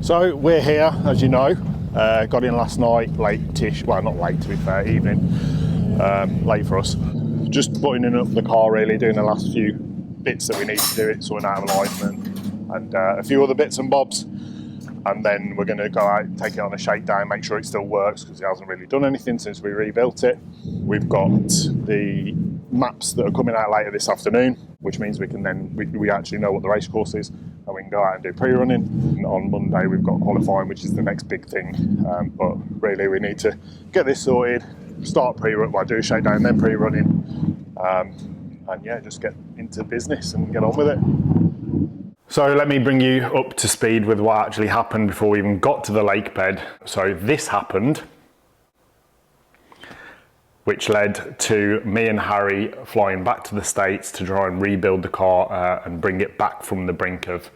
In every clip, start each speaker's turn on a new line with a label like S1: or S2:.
S1: So we're here, as you know, got in last night, late-ish, well not late to be fair, evening, late for us. Just buttoning up the car really, doing the last few bits that we need to do, it, sorting out alignment and a few other bits and bobs. And then we're going to go out, take it on a shakedown, make sure it still works because it hasn't really done anything since we rebuilt it. We've got the maps that are coming out later this afternoon, which means we can then, we actually know what the race course is and we can go out and do pre-running. And on Monday we've got qualifying, which is the next big thing. But really we need to get this sorted, start pre-run, well do a shakedown, then pre-running. And yeah, just get into business and get on with it. So let me bring you up to speed with what actually happened before we even got to the lake bed. So this happened, which led to me and Harry flying back to the States to try and rebuild the car and bring it back from the brink of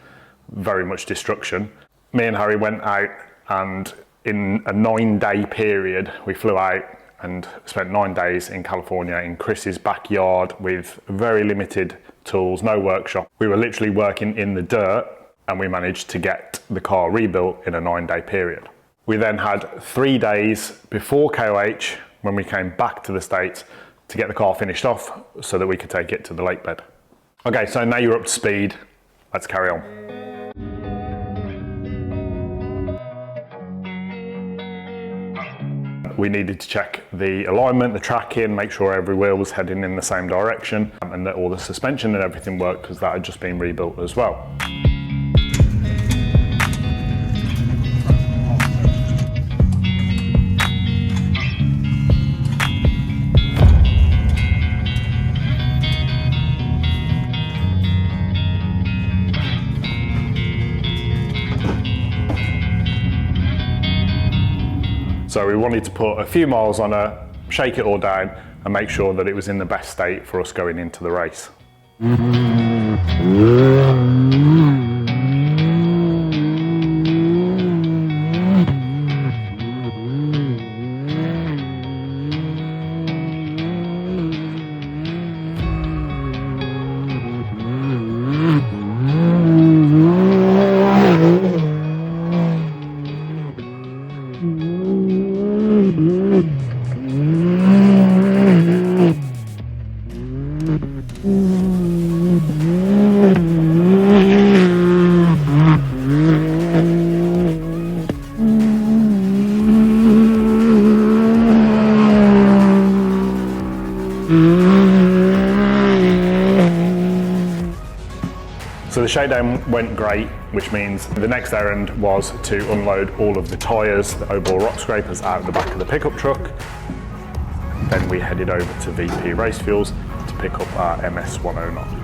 S1: very much destruction. Me and Harry went out and in a 9-day period, we flew out and spent 9 days in California in Chris's backyard with very limited tools, no workshop. We were literally working in the dirt and we managed to get the car rebuilt in a 9-day period. We then had 3 days before KOH when we came back to the States to get the car finished off so that we could take it to the lake bed. Okay, so now you're up to speed, let's carry on. We needed to check the alignment, the tracking, make sure every wheel was heading in the same direction and that all the suspension and everything worked because that had just been rebuilt as well. So we wanted to put a few miles on her, shake it all down and make sure that it was in the best state for us going into the race. So the shakedown went great, which means the next errand was to unload all of the tyres, the O-bore rock scrapers out of the back of the pickup truck. Then we headed over to VP Race Fuels to pick up our MS109.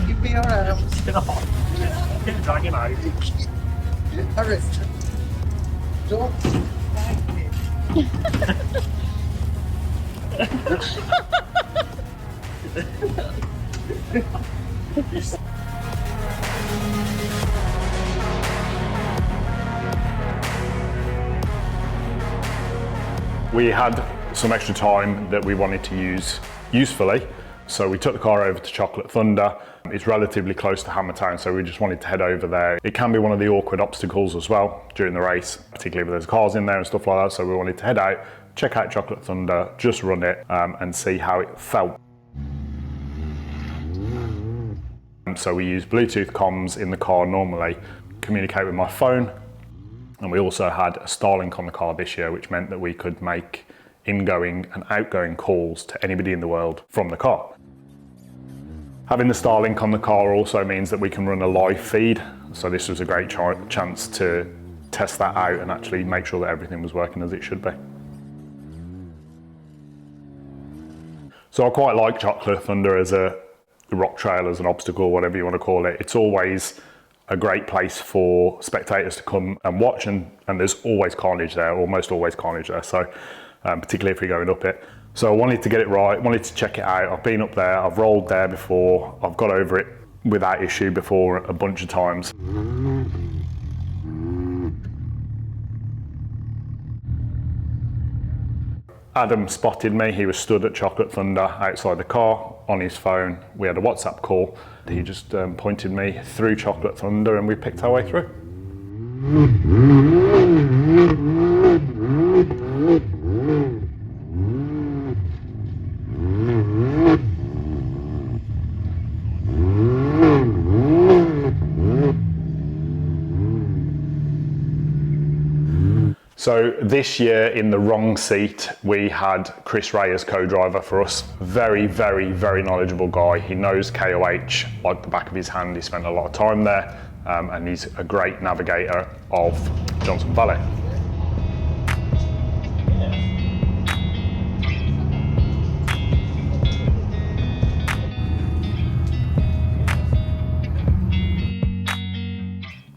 S2: Give me your arms.
S1: Get off. Get dragging out.
S2: Arrest. Don't thank me.
S1: We had some extra time that we wanted to use usefully, so we took the car over to Chocolate Thunder. It's relatively close to Hammertown, so we just wanted to head over there. It can be one of the awkward obstacles as well during the race, particularly if there's cars in there and stuff like that, so we wanted to head out, check out Chocolate Thunder, just run it and see how it felt. So we use Bluetooth comms in the car normally, communicate with my phone, and we also had a Starlink on the car this year, which meant that we could make ingoing and outgoing calls to anybody in the world from the car. Having the Starlink on the car also means that we can run a live feed, so this was a great chance to test that out and actually make sure that everything was working as it should be. So I quite like Chocolate Thunder as a rock trail, as an obstacle, whatever you want to call it. It's always a great place for spectators to come and watch, and there's always carnage there, almost always carnage there, so particularly if you're going up it. So I wanted to get it right, wanted to check it out. I've been up there, I've rolled there before, I've got over it without issue before a bunch of times. Adam spotted me. He was stood at Chocolate Thunder outside the car on his phone. We had a WhatsApp call. He just pointed me through Chocolate Thunder and we picked our way through. So this year in the wrong seat, we had Chris Ray as co-driver for us. Very, very, very knowledgeable guy. He knows KOH like the back of his hand. He spent a lot of time there and he's a great navigator of Johnson Valley.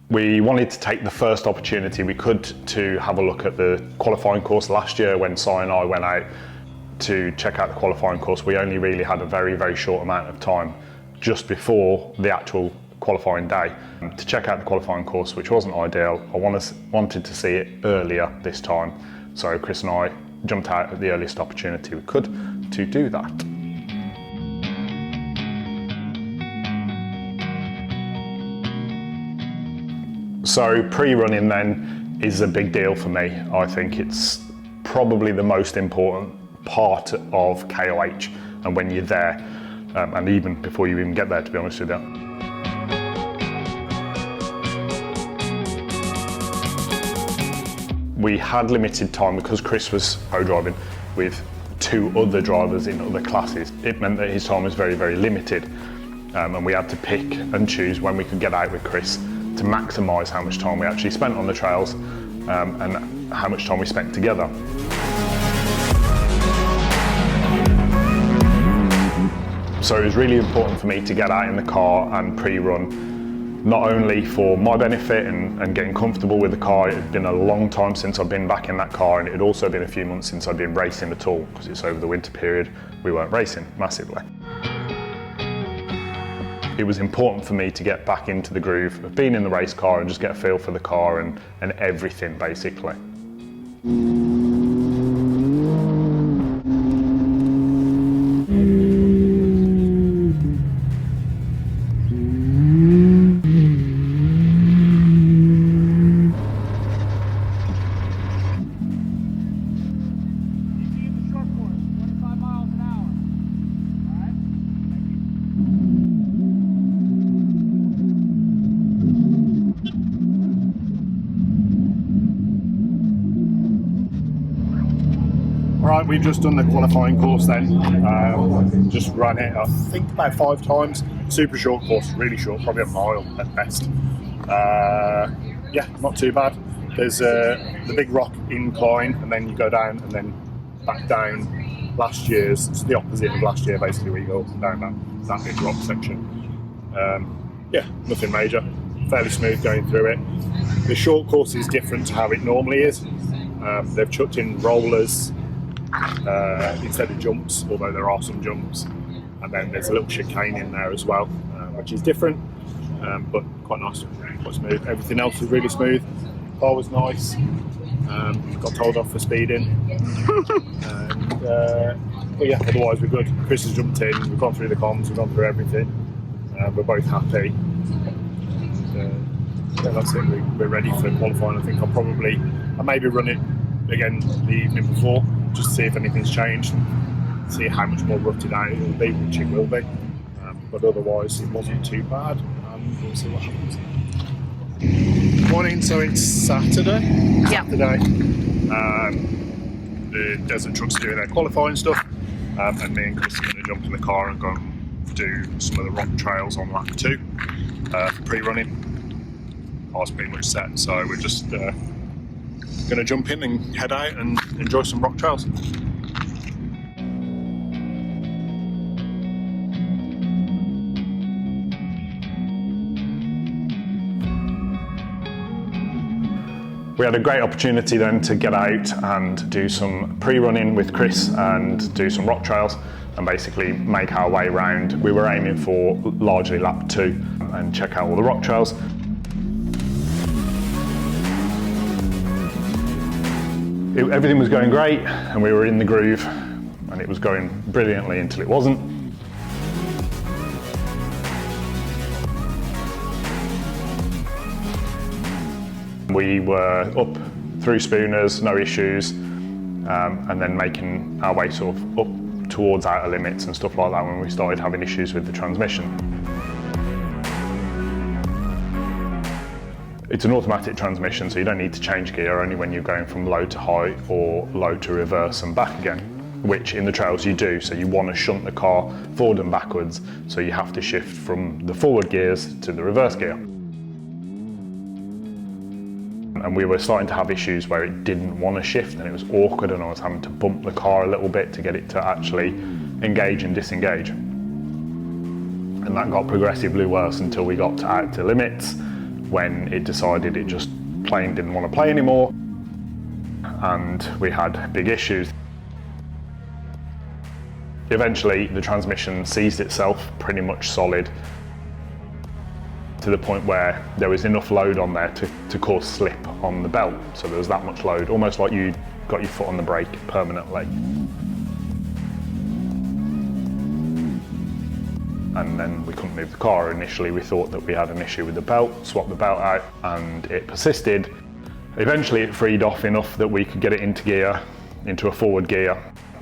S1: We wanted to take the first opportunity we could to have a look at the qualifying course. Last year when Si and I went out to check out the qualifying course, we only really had a very, very short amount of time just before the actual qualifying day to check out the qualifying course, which wasn't ideal. I wanted to see it earlier this time. So Chris and I jumped out at the earliest opportunity we could to do that. So pre-running then is a big deal for me. I think it's probably the most important part of KOH and when you're there, and even before you even get there, to be honest with you. We had limited time because Chris was co-driving with 2 other drivers in other classes. It meant that his time was very, very limited, and we had to pick and choose when we could get out with Chris to maximise how much time we actually spent on the trails and how much time we spent together. So it was really important for me to get out in the car and pre-run, not only for my benefit and getting comfortable with the car. It had been a long time since I've been back in that car, and it had also been a few months since I'd been racing at all, because it's over the winter period we weren't racing massively. It was important for me to get back into the groove of being in the race car and just get a feel for the car and everything, basically. Right, we've just done the qualifying course then. Just ran it, I think about 5 times. Super short course, really short, probably a mile at best. Yeah, not too bad. There's the big rock incline, and then you go down and then back down. Last year's, it's the opposite of last year basically, where you go up and down that big rock section. Yeah, nothing major, fairly smooth going through it. The short course is different to how it normally is. They've chucked in rollers instead of jumps, although there are some jumps, and then there's a little chicane in there as well, which is different, but quite nice, quite smooth. Everything else was really smooth. Car was nice. Got told off for speeding, and, but yeah, otherwise we're good. Chris has jumped in, we've gone through the comms, we've gone through everything. We're both happy. Yeah, that's it. We're ready for qualifying. I think I maybe run it again the evening before, just to see if anything's changed, see how much more rutted out it will be, which it will be. But otherwise, it wasn't too bad, and we'll see what happens. Morning, so it's Saturday.
S3: Yeah.
S1: Saturday. The desert trucks are doing their qualifying stuff, and me and Chris are going to jump in the car and go and do some of the rock trails on lap 2 for pre-running. Car's pretty much set, so we're just going to jump in and head out and enjoy some rock trails. We had a great opportunity then to get out and do some pre-running with Chris and do some rock trails and basically make our way around. We were aiming for largely lap 2 and check out all the rock trails. everything was going great and we were in the groove and it was going brilliantly until it wasn't. We were up through Spooners, no issues, and then making our way sort of up towards outer limits and stuff like that when we started having issues with the transmission. It's an automatic transmission, so you don't need to change gear only when you're going from low to high or low to reverse and back again, which in the trails you do. So you want to shunt the car forward and backwards, so you have to shift from the forward gears to the reverse gear. And we were starting to have issues where it didn't want to shift and it was awkward, and I was having to bump the car a little bit to get it to actually engage and disengage. And that got progressively worse until we got to out to limits, when it decided it just plain didn't want to play anymore, and we had big issues. Eventually the transmission seized itself pretty much solid, to the point where there was enough load on there to cause slip on the belt. So there was that much load, almost like you got your foot on the brake permanently. And then we couldn't move the car. Initially we thought that we had an issue with the belt, swapped the belt out, and it persisted. Eventually it freed off enough that we could get it into gear, into a forward gear,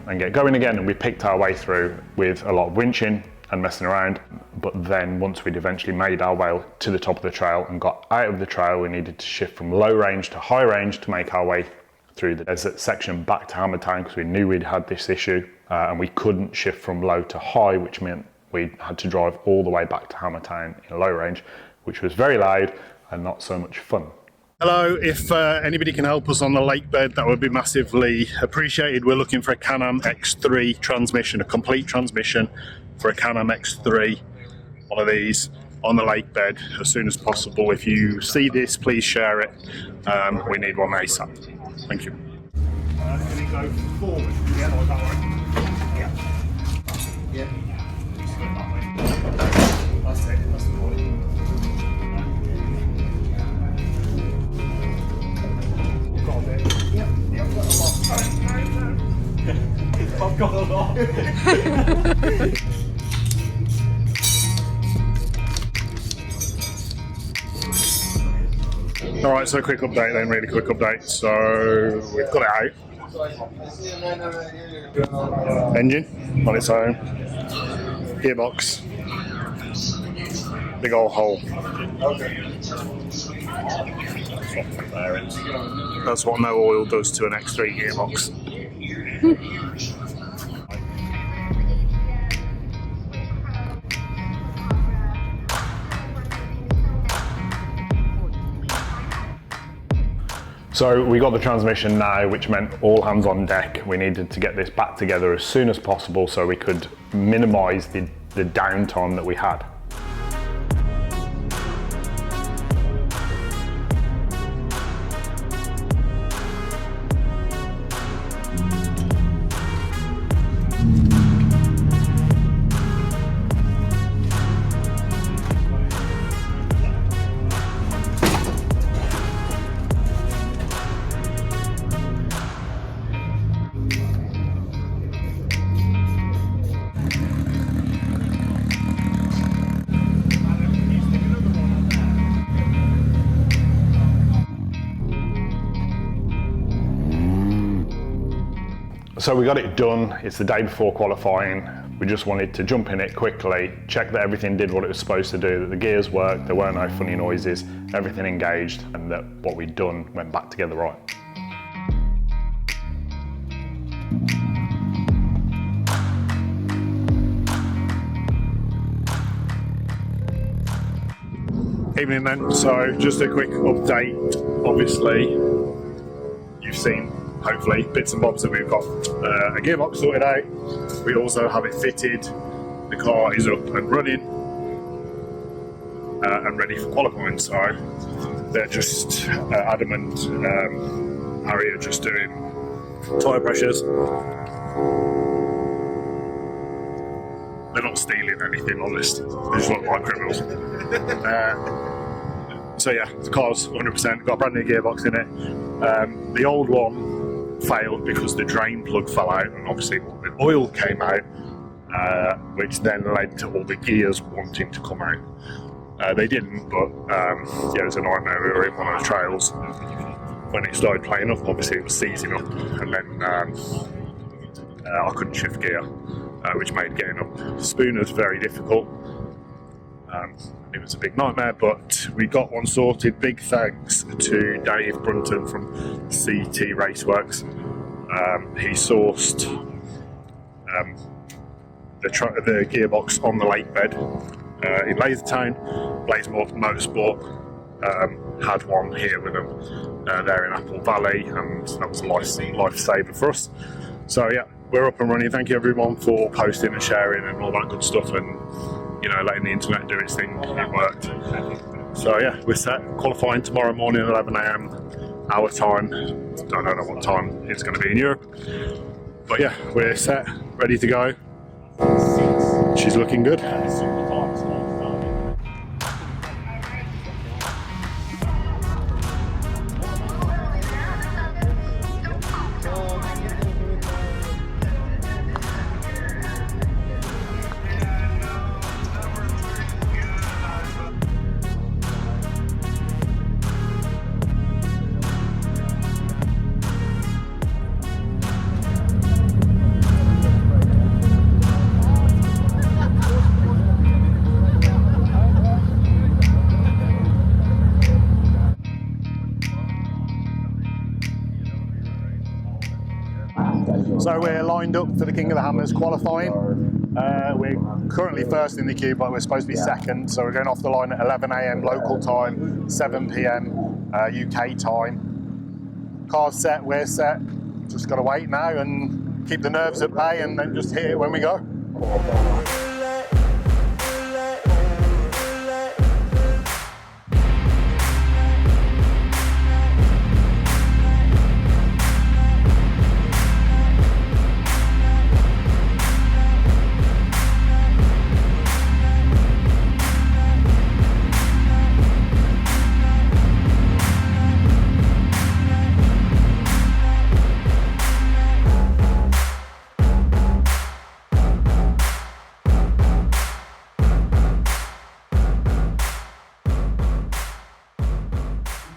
S1: and get going again, and we picked our way through with a lot of winching and messing around. But then once we'd eventually made our way to the top of the trail and got out of the trail, we needed to shift from low range to high range to make our way through the desert section back to Hammertown, because we knew we'd had this issue, and we couldn't shift from low to high, which meant we had to drive all the way back to Hammertown in low range, which was very loud and not so much fun. Hello, if anybody can help us on the lake bed, that would be massively appreciated. We're looking for a Can-Am X3 transmission, a complete transmission for a Can-Am X3, one of these, on the lake bed as soon as possible. If you see this, please share it. We need one ASAP. Thank you. Can it go forward? Yeah, like that way? Yeah. Yeah. That's it, that's the point. Got a bit. Yep, I've got a lot. I've got a lot. Alright, so quick update then, really quick update. So we've got it out. Engine on its own. Gearbox. Big old hole. That's what no oil does to an X3 gearbox. So we got the transmission now, which meant all hands on deck. We needed to get this back together as soon as possible so we could minimise the downtime that we had. So we got it done. It's the day before qualifying. We just wanted to jump in it quickly, check that everything did what it was supposed to do, that the gears worked, there weren't no funny noises, everything engaged, and that what we'd done went back together right. Evening then, so just a quick update. Obviously, you've seen, hopefully, bits and bobs that we've got a gearbox sorted out. We also have it fitted. The car is up and running and ready for qualifying. So they're just Adam and Harry are just doing tyre pressures. They're not stealing anything on this. They just look like criminals. So yeah, the car's 100% got a brand new gearbox in it. The old one failed because the drain plug fell out, and obviously all the oil came out, which then led to all the gears wanting to come out. They didn't, but yeah, it was a nightmare. We were in one of the trails when it started playing up. Obviously it was seizing up, and then I couldn't shift gear, which made getting up spooners very difficult. It was a big nightmare, but we got one sorted. Big thanks to Dave Brunton from CT Raceworks. He sourced the gearbox on the lake bed in Lasertown. Blaze Motorsport had one here with them there in Apple Valley, and that was a lifesaver for us. So yeah, we're up and running. Thank you everyone for posting and sharing and all that good stuff, and letting the internet do its thing. It worked. So yeah, we're set. Qualifying tomorrow morning at 11 AM our time. I don't know what time it's going to be in Europe, but yeah, we're set, ready to go. She's looking good. So we're lined up for the King of the Hammers qualifying. We're currently first in the queue, but we're supposed to be second. So we're going off the line at 11 AM local time, 7 PM UK time. Car's set, we're set. Just got to wait now and keep the nerves at bay, and then just hit it when we go.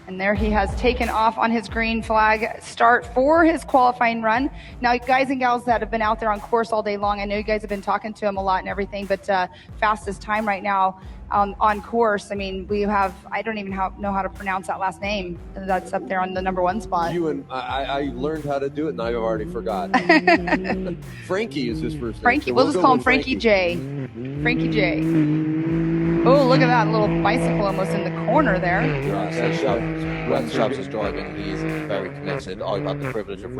S3: And there he has taken off on his green flag start for his qualifying run. Now, guys and gals that have been out there on course all day long, I know you guys have been talking to him a lot and everything, but fastest time right now on course. I mean, we have, I don't even know how to pronounce that last name. That's up there on the #1 spot.
S4: I learned how to do it, and I've already forgot. Frankie is his first name.
S3: Frankie,
S4: So
S3: we'll just call him Frankie J. Frankie J. Oh, look at that little bicycle almost in the corner there.
S5: When Shabs is driving, he is very committed. I've had the privilege of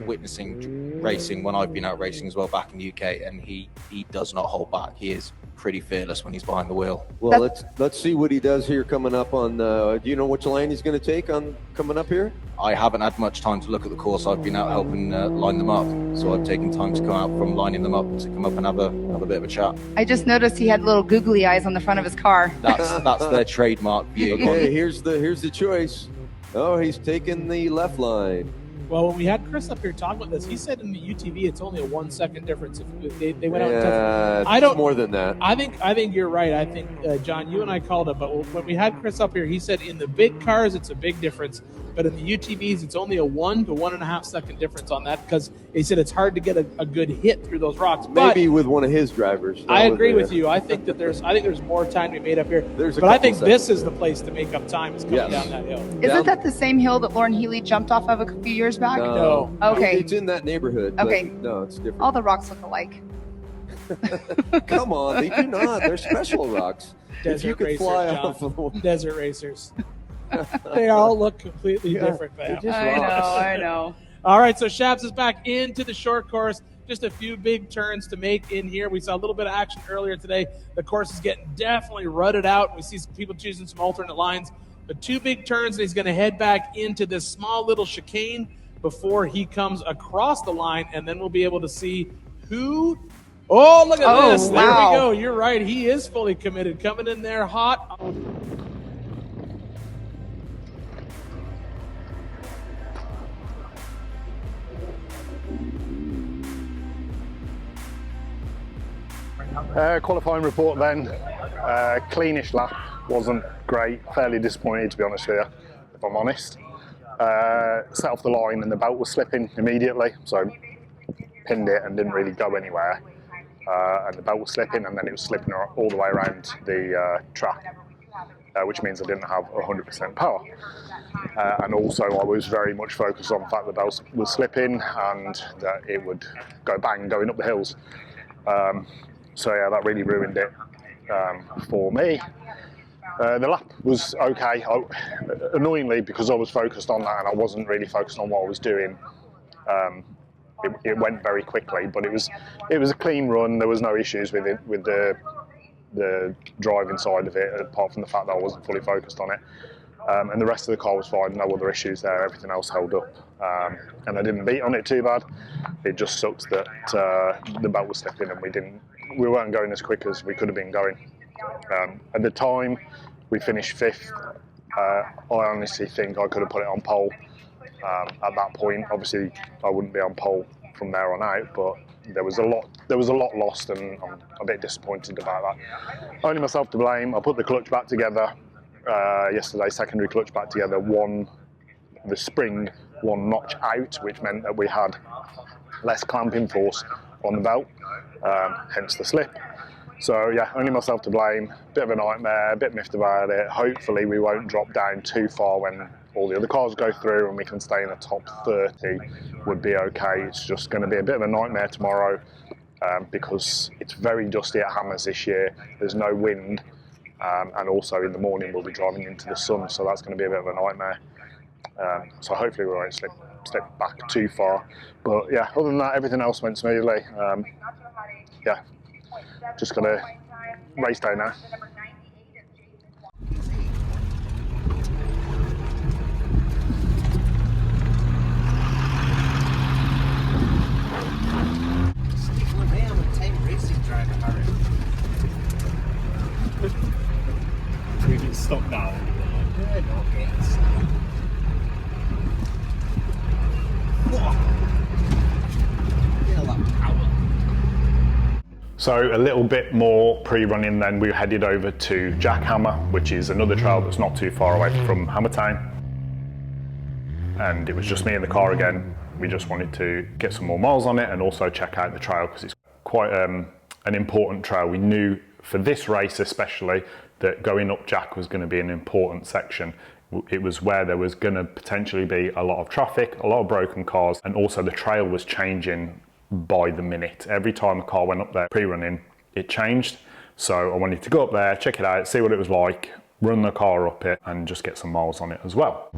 S5: witnessing racing when I've been out racing as well back in the UK, and he does not hold back. He is pretty fearless when he's behind the wheel.
S4: Well, let's see what he does here coming up on. Do you know which line he's going to take on coming up here?
S5: I haven't had much time to look at the course. I've been out helping line them up, so I've taken time to come out from lining them up to come up and have a bit of a chat.
S3: I just noticed he had little googly eyes on the front of his car.
S5: That's their trademark view.
S4: Okay, here's the choice. Oh, he's taking the left line.
S6: Well, when we had Chris up here talking about this, he said in the UTV it's only a 1 second difference if they went out and tested.
S4: I don't more than that.
S6: I think you're right. I think John, you and I called it, but when we had Chris up here, he said in the big cars it's a big difference, but in the UTVs it's only a 1 to 1.5 second difference on that, because he said it's hard to get a good hit through those rocks.
S4: Maybe with one of his drivers.
S6: I agree with you. I think that there's more time to be made up here. But I think this is the place to make up time is coming down that hill.
S3: Isn't that the same hill that Lauren Healy jumped off of a few years back?
S6: No.
S3: Okay.
S4: It's in that neighborhood.
S3: Okay.
S4: No, it's different.
S3: All the rocks look alike.
S4: Come on, they do not. They're special rocks.
S6: Desert
S4: you could
S6: racers,
S4: fly
S6: John.
S4: off of one.
S6: Desert racers. They all look completely different.
S3: I know.
S6: All right, so Shabs is back into the short course. Just a few big turns to make in here. We saw a little bit of action earlier today. The course is getting definitely rutted out. We see some people choosing some alternate lines. But 2 big turns, and he's going to head back into this small little chicane before he comes across the line, and then we'll be able to see who. Oh, look at this.
S3: Wow.
S6: There we go. You're right. He is fully committed. Coming in there hot.
S1: Qualifying report then, cleanish lap, wasn't great, fairly disappointed to be honest with you, if I'm honest. Set off the line and the belt was slipping immediately, so pinned it and didn't really go anywhere. And the belt was slipping, and then it was slipping all the way around the track, which means I didn't have 100% power. And also I was very much focused on the fact that the belt was slipping and that it would go bang going up the hills. So yeah, that really ruined it for me. The lap was okay. Annoyingly, because I was focused on that and I wasn't really focused on what I was doing, it went very quickly. But it was a clean run. There was no issues with it, with the driving side of it, apart from the fact that I wasn't fully focused on it. And the rest of the car was fine. No other issues there. Everything else held up, and I didn't beat on it too bad. It just sucked that the belt was slipping and we weren't going as quick as we could have been going. At the time, we finished 5th. I honestly think I could have put it on pole at that point. Obviously, I wouldn't be on pole from there on out, but there was a lot lost, and I'm a bit disappointed about that. Only myself to blame. I put the clutch back together yesterday, secondary clutch back together, the spring one notch out, which meant that we had less clamping force on the belt, hence the slip. So yeah, only myself to blame. Bit of a nightmare, a bit miffed about it. Hopefully we won't drop down too far when all the other cars go through and we can stay in the top 30, would be okay. It's just going to be a bit of a nightmare tomorrow because it's very dusty at Hammers this year. There's no wind, and also in the morning we'll be driving into the sun, so that's going to be a bit of a nightmare. So hopefully we won't slip back too far. But yeah, other than that, everything else went smoothly. Yeah, just got to race day now.
S2: Stick with me, I'm a team racing driver, Harren.
S1: We can stop now.
S2: Good, okay. Feel that power.
S1: So a little bit more pre-running, then we headed over to Jackhammer, which is another trail that's not too far away from Hammertown. And it was just me in the car again. We just wanted to get some more miles on it and also check out the trail because it's quite an important trail. We knew for this race especially that going up Jack was going to be an important section. It was where there was going to potentially be a lot of traffic, a lot of broken cars, and also the trail was changing by the minute. Every time a car went up there pre-running, it changed. So I wanted to go up there, check it out, see what it was like, run the car up it, and just get some miles on it as well.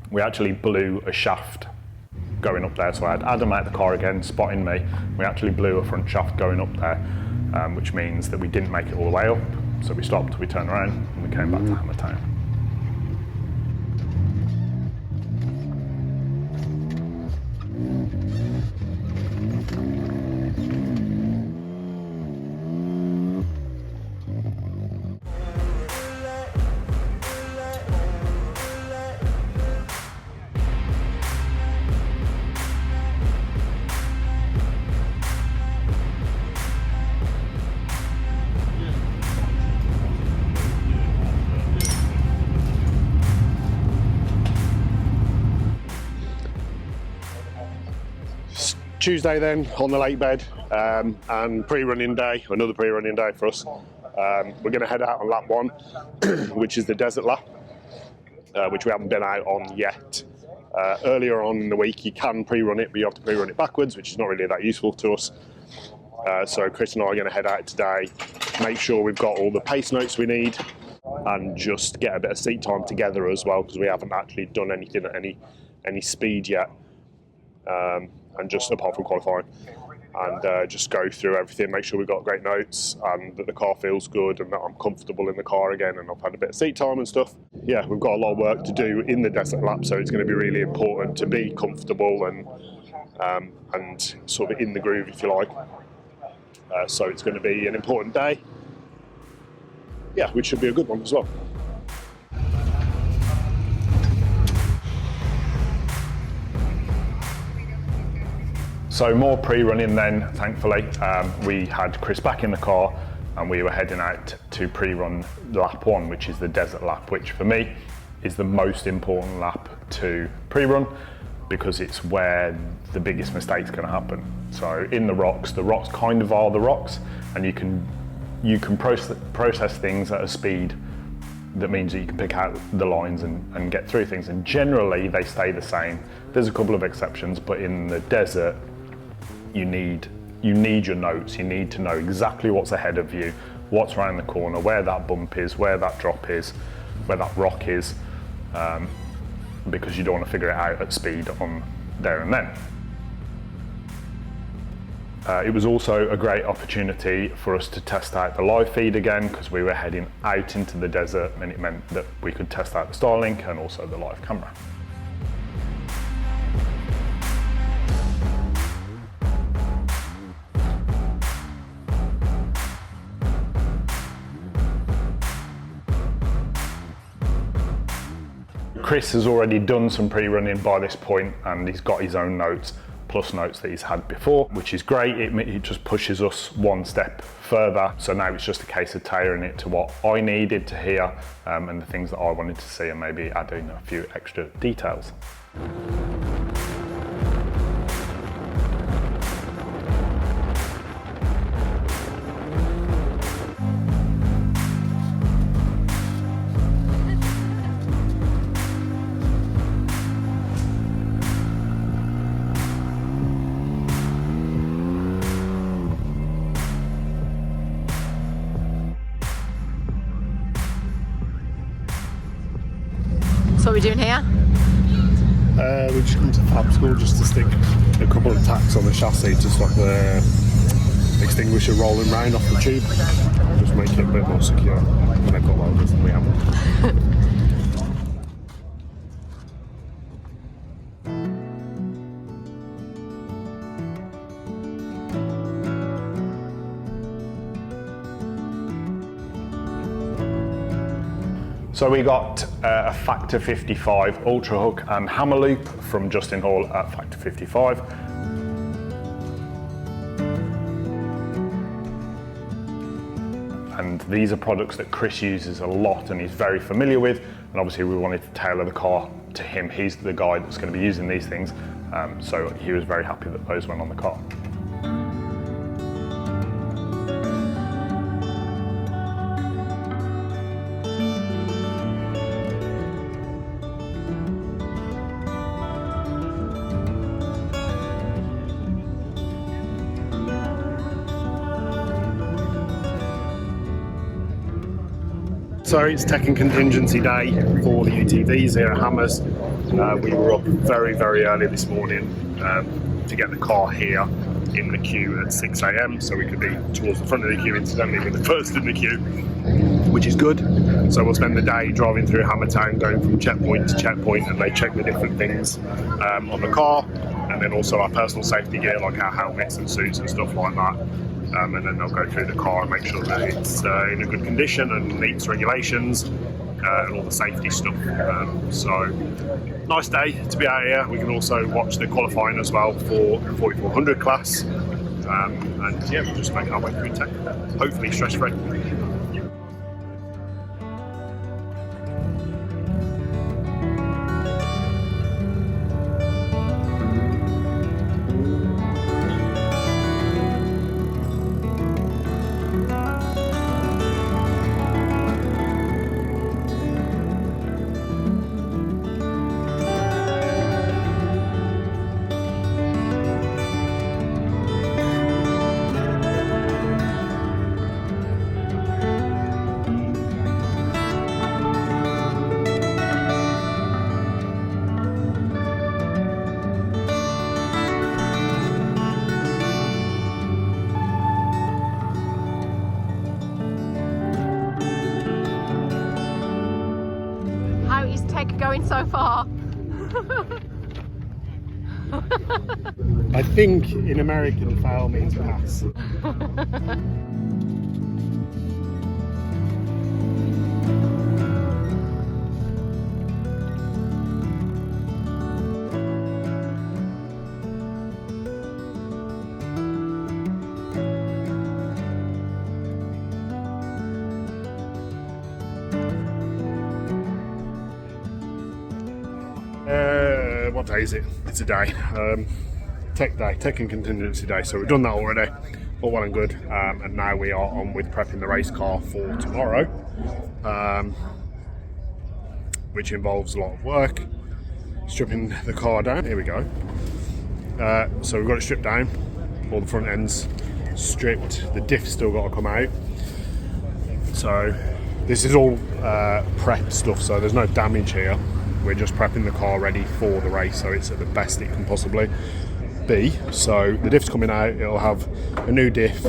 S1: We actually blew a shaft going up there, so I had Adam out the car again, spotting me. We actually blew a front shaft going up there, which means that we didn't make it all the way up. So we stopped, we turned around, and we came back to Hammertown. Tuesday then, on the lake bed, and pre-running day, another pre-running day for us. We're going to head out on lap 1, which is the desert lap, which we haven't been out on yet. Earlier on in the week you can pre-run it, but you have to pre-run it backwards, which is not really that useful to us. So Chris and I are going to head out today, make sure we've got all the pace notes we need, and just get a bit of seat time together as well, because we haven't actually done anything at any speed yet. And just apart from qualifying, and just go through everything, make sure we've got great notes and that the car feels good and that I'm comfortable in the car again and I've had a bit of seat time and stuff. Yeah, we've got a lot of work to do in the desert lap, so it's going to be really important to be comfortable and sort of in the groove, if you like. So it's going to be an important day. Yeah, which should be a good one as well. So more pre-running then, thankfully. We had Chris back in the car and we were heading out to pre-run lap 1, which is the desert lap, which for me is the most important lap to pre-run because it's where the biggest mistake's going to happen. So in the rocks kind of are the rocks, and you can process things at a speed that means that you can pick out the lines and get through things, and generally they stay the same. There's a couple of exceptions, but in the desert, you need your notes. You need to know exactly what's ahead of you, what's around the corner, where that bump is, where that drop is, where that rock is, because you don't want to figure it out at speed on there and then. It was also a great opportunity for us to test out the live feed again, because we were heading out into the desert and it meant that we could test out the Starlink and also the live camera. Chris has already done some pre-running by this point and he's got his own notes, plus notes that he's had before, which is great. It just pushes us one step further. So now it's just a case of tailoring it to what I needed to hear and the things that I wanted to see, and maybe adding a few extra details.
S7: So what are we doing here?
S1: We've just come to Fab School just to stick a couple of tacks on the chassis to stop the extinguisher rolling round off the tube. Just make it a bit more secure. And they've got welders and we haven't. So we got a Factor 55 Ultra Hook and Hammer Loop from Justin Hall at Factor 55. And these are products that Chris uses a lot and he's very familiar with, and obviously we wanted to tailor the car to him. He's the guy that's going to be using these things, so he was very happy that those went on the car. So it's tech and contingency day for the UTVs here at Hammers. We were up very, very early this morning to get the car here in the queue at 6 AM, so we could be towards the front of the queue, incidentally, with the first in the queue, which is good. So we'll spend the day driving through Hammertown, going from checkpoint to checkpoint, and they check the different things on the car, and then also our personal safety gear, like our helmets and suits and stuff like that. And then they'll go through the car and make sure that it's in a good condition and meets regulations and all the safety stuff. So nice day to be out here. We can also watch the qualifying as well for 4400 class. And yeah, we'll just make our way through tech, hopefully stress free.
S7: so far?
S1: I think in American fail means pass. What day is it? It's a day. Tech day, tech and contingency day. So we've done that already. All well and good. And now we are on with prepping the race car for tomorrow, which involves a lot of work. Stripping the car down. Here we go. So we've got it stripped down. All the front ends stripped. The diff's still got to come out. So this is all prep stuff. So there's no damage here. We're just prepping the car ready for the race, so it's at the best it can possibly be. So the diff's coming out, it'll have a new diff,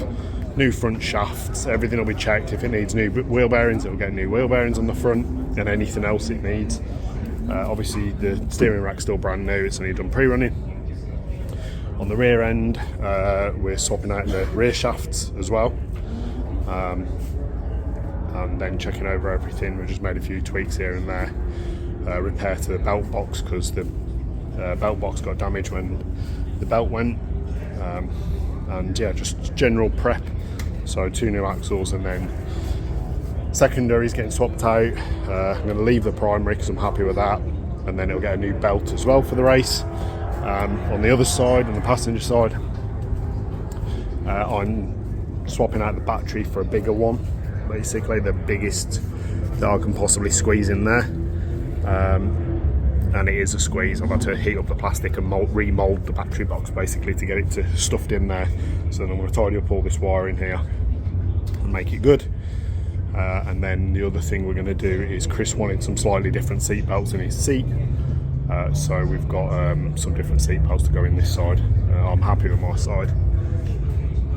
S1: new front shafts, everything will be checked. If it needs new wheel bearings, it'll get new wheel bearings on the front, and anything else it needs. Obviously the steering rack's still brand new, it's only done pre-running. On the rear end, we're swapping out the rear shafts as well. And then checking over everything. We've just made a few tweaks here and there. Repair to the belt box, because the belt box got damaged when the belt went, and yeah, just general prep. So 2 new axles, and then secondary's getting swapped out. I'm going to leave the primary because I'm happy with that, and then it'll get a new belt as well for the race. On the other side, on the passenger side, I'm swapping out the battery for a bigger one, basically the biggest that I can possibly squeeze in there. And it is a squeeze. I've had to heat up the plastic and remold the battery box basically to get it stuffed in there. So then I'm going to tidy up all this wire in here and make it good. And then the other thing we're going to do is Chris wanted some slightly different seat belts in his seat. So we've got some different seat belts to go in this side. I'm happy with my side.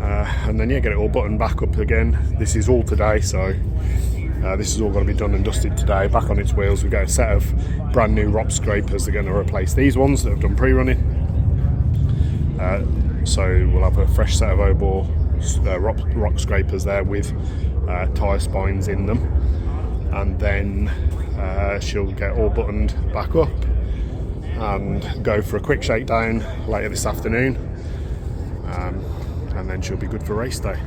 S1: And then yeah, get it all buttoned back up again. This is all today, so this is all going to be done and dusted today, back on its wheels. We've got a set of brand new rock scrapers. They're going to replace these ones that have done pre-running. So we'll have a fresh set of O-bore rock scrapers there with tyre spines in them. And then she'll get all buttoned back up and go for a quick shakedown later this afternoon. And then she'll be good for race day.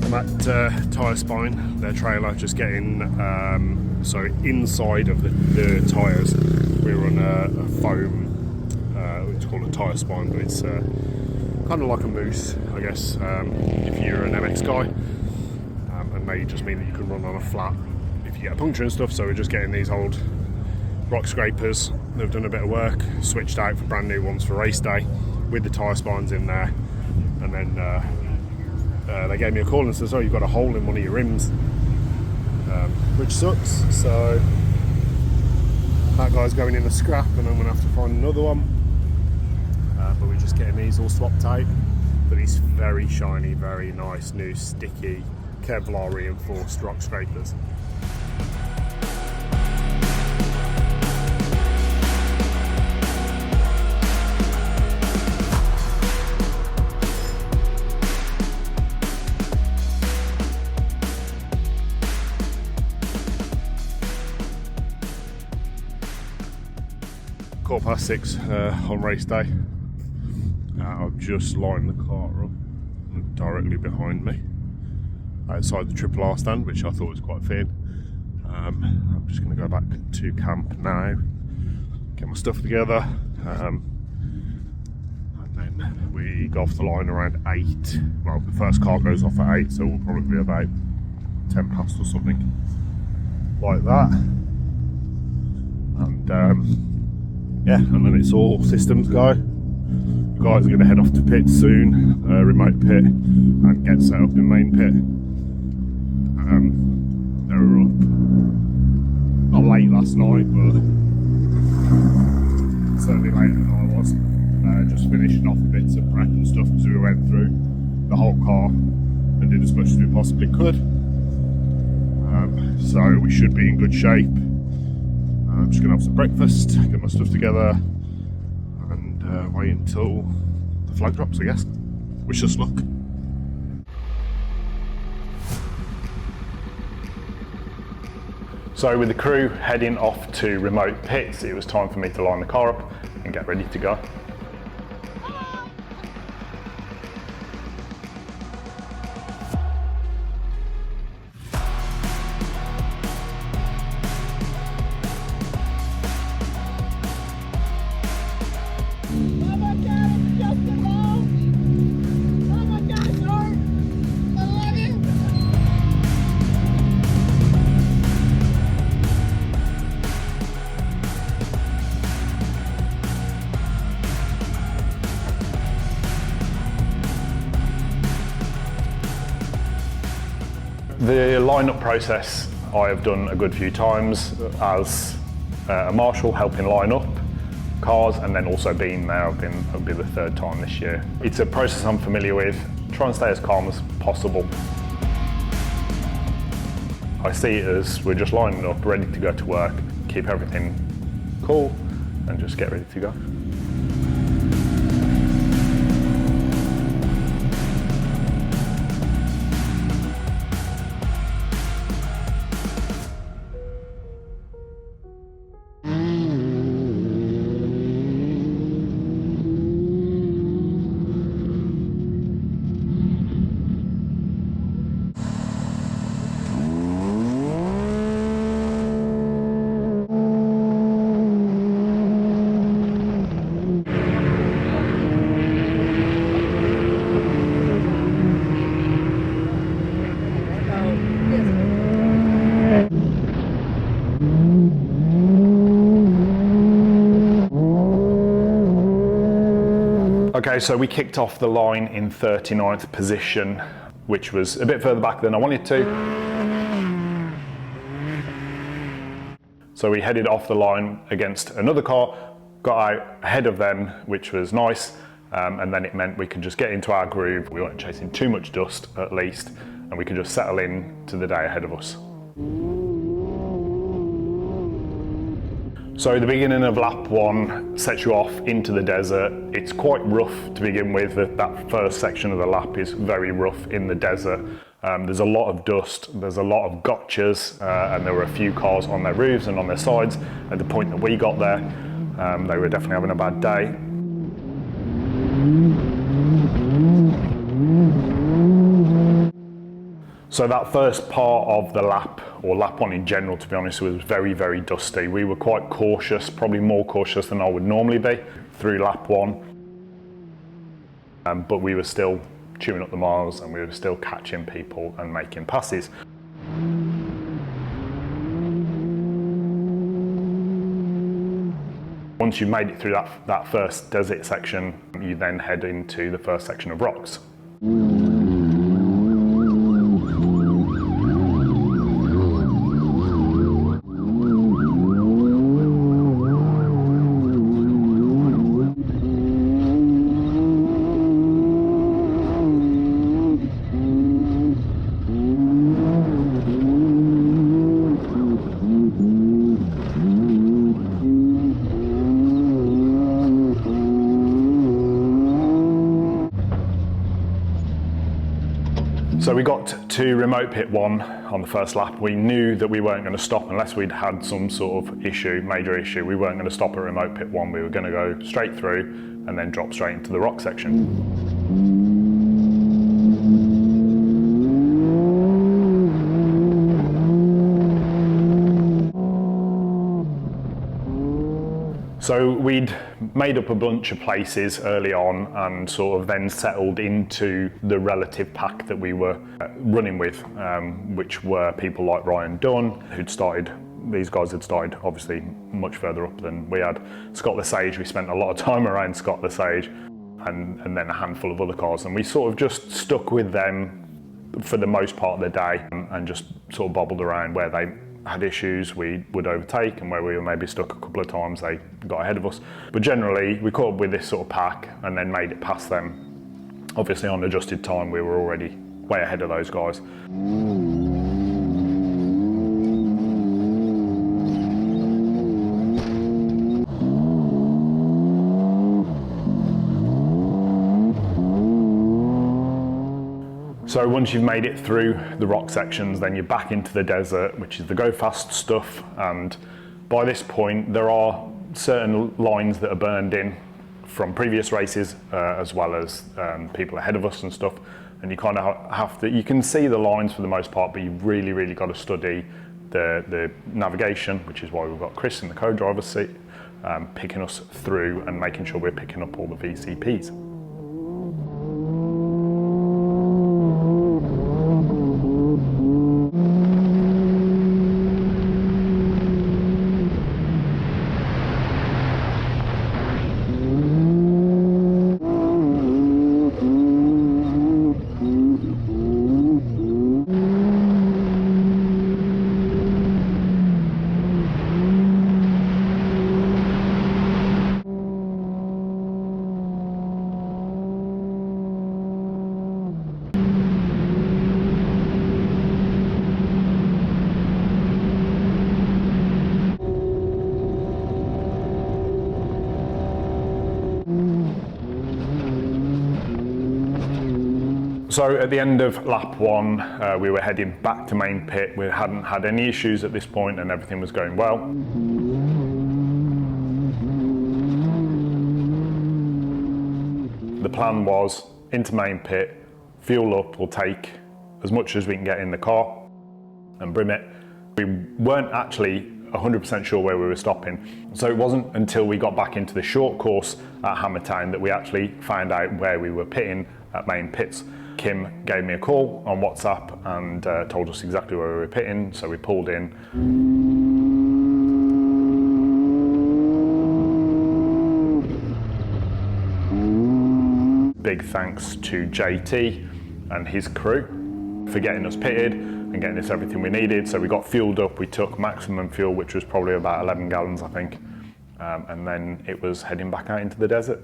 S1: I'm at tyre spine, their trailer, just getting so inside of the tyres we run a foam, it's called a tyre spine, but it's kind of like a mousse, I guess, if you're an MX guy, and may just mean that you can run on a flat if you get a puncture and stuff. So we're just getting these old rock scrapers. They've done a bit of work, switched out for brand new ones for race day with the tyre spines in there, and then they gave me a call and said, oh, you've got a hole in one of your rims, which sucks. So that guy's going in a scrap, and I'm going to have to find another one. But we're just getting these all swapped out for these very shiny, very nice new sticky Kevlar reinforced rock scrapers. 6:15 on race day. I've just lined the car up directly behind me outside the Triple R stand, which I thought was quite thin. I'm just going to go back to camp now, get my stuff together, and then we go off the line around 8. Well, the first car goes off at 8, so we'll probably be about 10 past or something like that. And yeah, and then it's all systems go. The guys are going to head off to pit soon, remote pit, and get set up in main pit. They're not late last night, but certainly later than I was. Just finishing off bits of prep and stuff because we went through the whole car and did as much as we possibly could. So we should be in good shape. I'm just going to have some breakfast, get my stuff together, and wait until the flag drops, I guess. Wish us luck. So with the crew heading off to remote pits, it was time for me to line the car up and get ready to go. The lineup process I have done a good few times as a marshal, helping line up cars, and then also being there. It'll be the third time this year. It's a process I'm familiar with. Try and stay as calm as possible. I see it as we're just lining up, ready to go to work, keep everything cool, and just get ready to go. Okay, so we kicked off the line in 39th position, which was a bit further back than I wanted to. So we headed off the line against another car, got out ahead of them, which was nice, and then it meant we could just get into our groove. We weren't chasing too much dust, at least, and we could just settle in to the day ahead of us. So the beginning of lap one sets you off into the desert. It's quite rough to begin with. That first section of the lap is very rough in the desert. There's a lot of dust, there's a lot of gotchas, and there were a few cars on their roofs and on their sides. At the point that we got there, they were definitely having a bad day. So that first part of the lap, or lap one in general, to be honest, was very, very dusty. We were quite cautious, probably more cautious than I would normally be through lap one. But we were still chewing up the miles and we were still catching people and making passes. Once you've made it through that first desert section, you then head into the first section of rocks. So we got to remote pit one on the first lap. We knew that we weren't going to stop unless we'd had some sort of issue, major issue. We weren't going to stop at remote pit one. We were going to go straight through and then drop straight into the rock section. So we'd made up a bunch of places early on and sort of then settled into the relative pack that we were running with, which were people like Ryan Dunn, these guys had started obviously much further up than we had. Scott Lesage, we spent a lot of time around Scott Lesage, and then a handful of other cars, and we sort of just stuck with them for the most part of the day and just sort of bobbled around where they had issues, we would overtake, and where we were maybe stuck a couple of times, they got ahead of us. But generally, we caught up with this sort of pack and then made it past them. Obviously, on adjusted time, we were already way ahead of those guys. So once you've made it through the rock sections, then you're back into the desert, which is the go fast stuff. And by this point, there are certain lines that are burned in from previous races, as well as people ahead of us and stuff. And you kind of have to, you can see the lines for the most part, but you've really got to study the navigation, which is why we've got Chris in the co-driver's seat, picking us through and making sure we're picking up all the VCPs. So at the end of lap one, we were heading back to main pit. We hadn't had any issues at this point and everything was going well. The plan was into main pit, fuel up, we'll take as much as we can get in the car and brim it. We weren't actually 100% sure where we were stopping. So it wasn't until we got back into the short course at Hammertown that we actually found out where we were pitting at main pits. Kim gave me a call on WhatsApp and told us exactly where we were pitting, so we pulled in. Big thanks to JT and his crew for getting us pitted and getting us everything we needed. So we got fueled up, we took maximum fuel, which was probably about 11 gallons, I think. And then it was heading back out into the desert.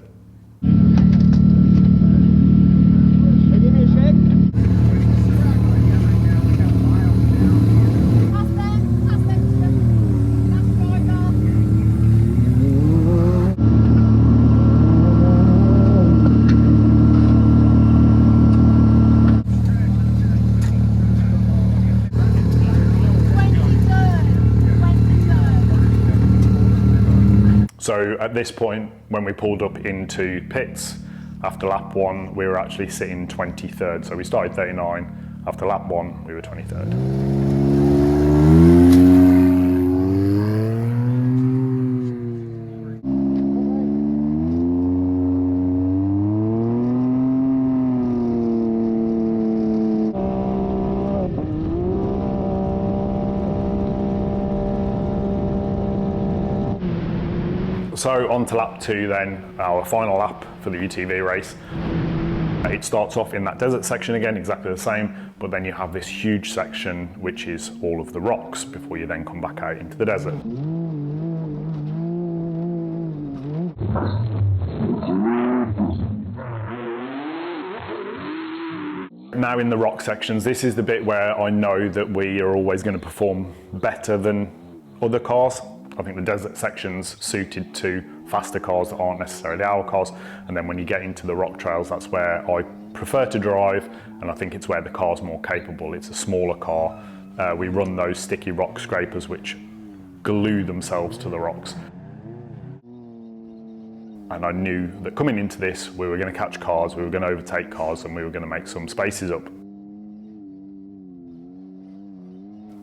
S1: So at this point, when we pulled up into pits, after lap one, we were actually sitting 23rd. So we started 39, after lap one, we were 23rd. So on to lap two then, our final lap for the UTV race. It starts off in that desert section again, exactly the same, but then you have this huge section which is all of the rocks before you then come back out into the desert. Now in the rock sections, this is the bit where I know that we are always going to perform better than other cars. I think the desert section's suited to faster cars that aren't necessarily our cars, and then when you get into the rock trails, that's where I prefer to drive, and I think it's where the car's more capable. It's a smaller car. We run those sticky rock scrapers which glue themselves to the rocks. And I knew that coming into this, we were going to catch cars, we were going to overtake cars, and we were going to make some spaces up.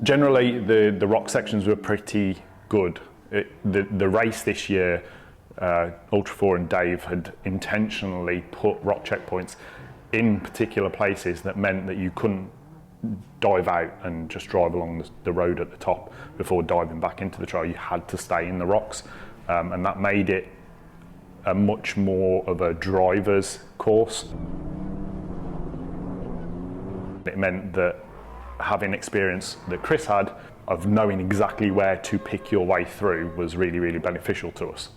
S1: Generally, the rock sections were pretty good. The race this year, Ultra 4 and Dave had intentionally put rock checkpoints in particular places that meant that you couldn't dive out and just drive along the road at the top before diving back into the trail. You had to stay in the rocks, and that made it a much more of a driver's course. It meant that having experience that Chris had, of knowing exactly where to pick your way through was really, really beneficial to us.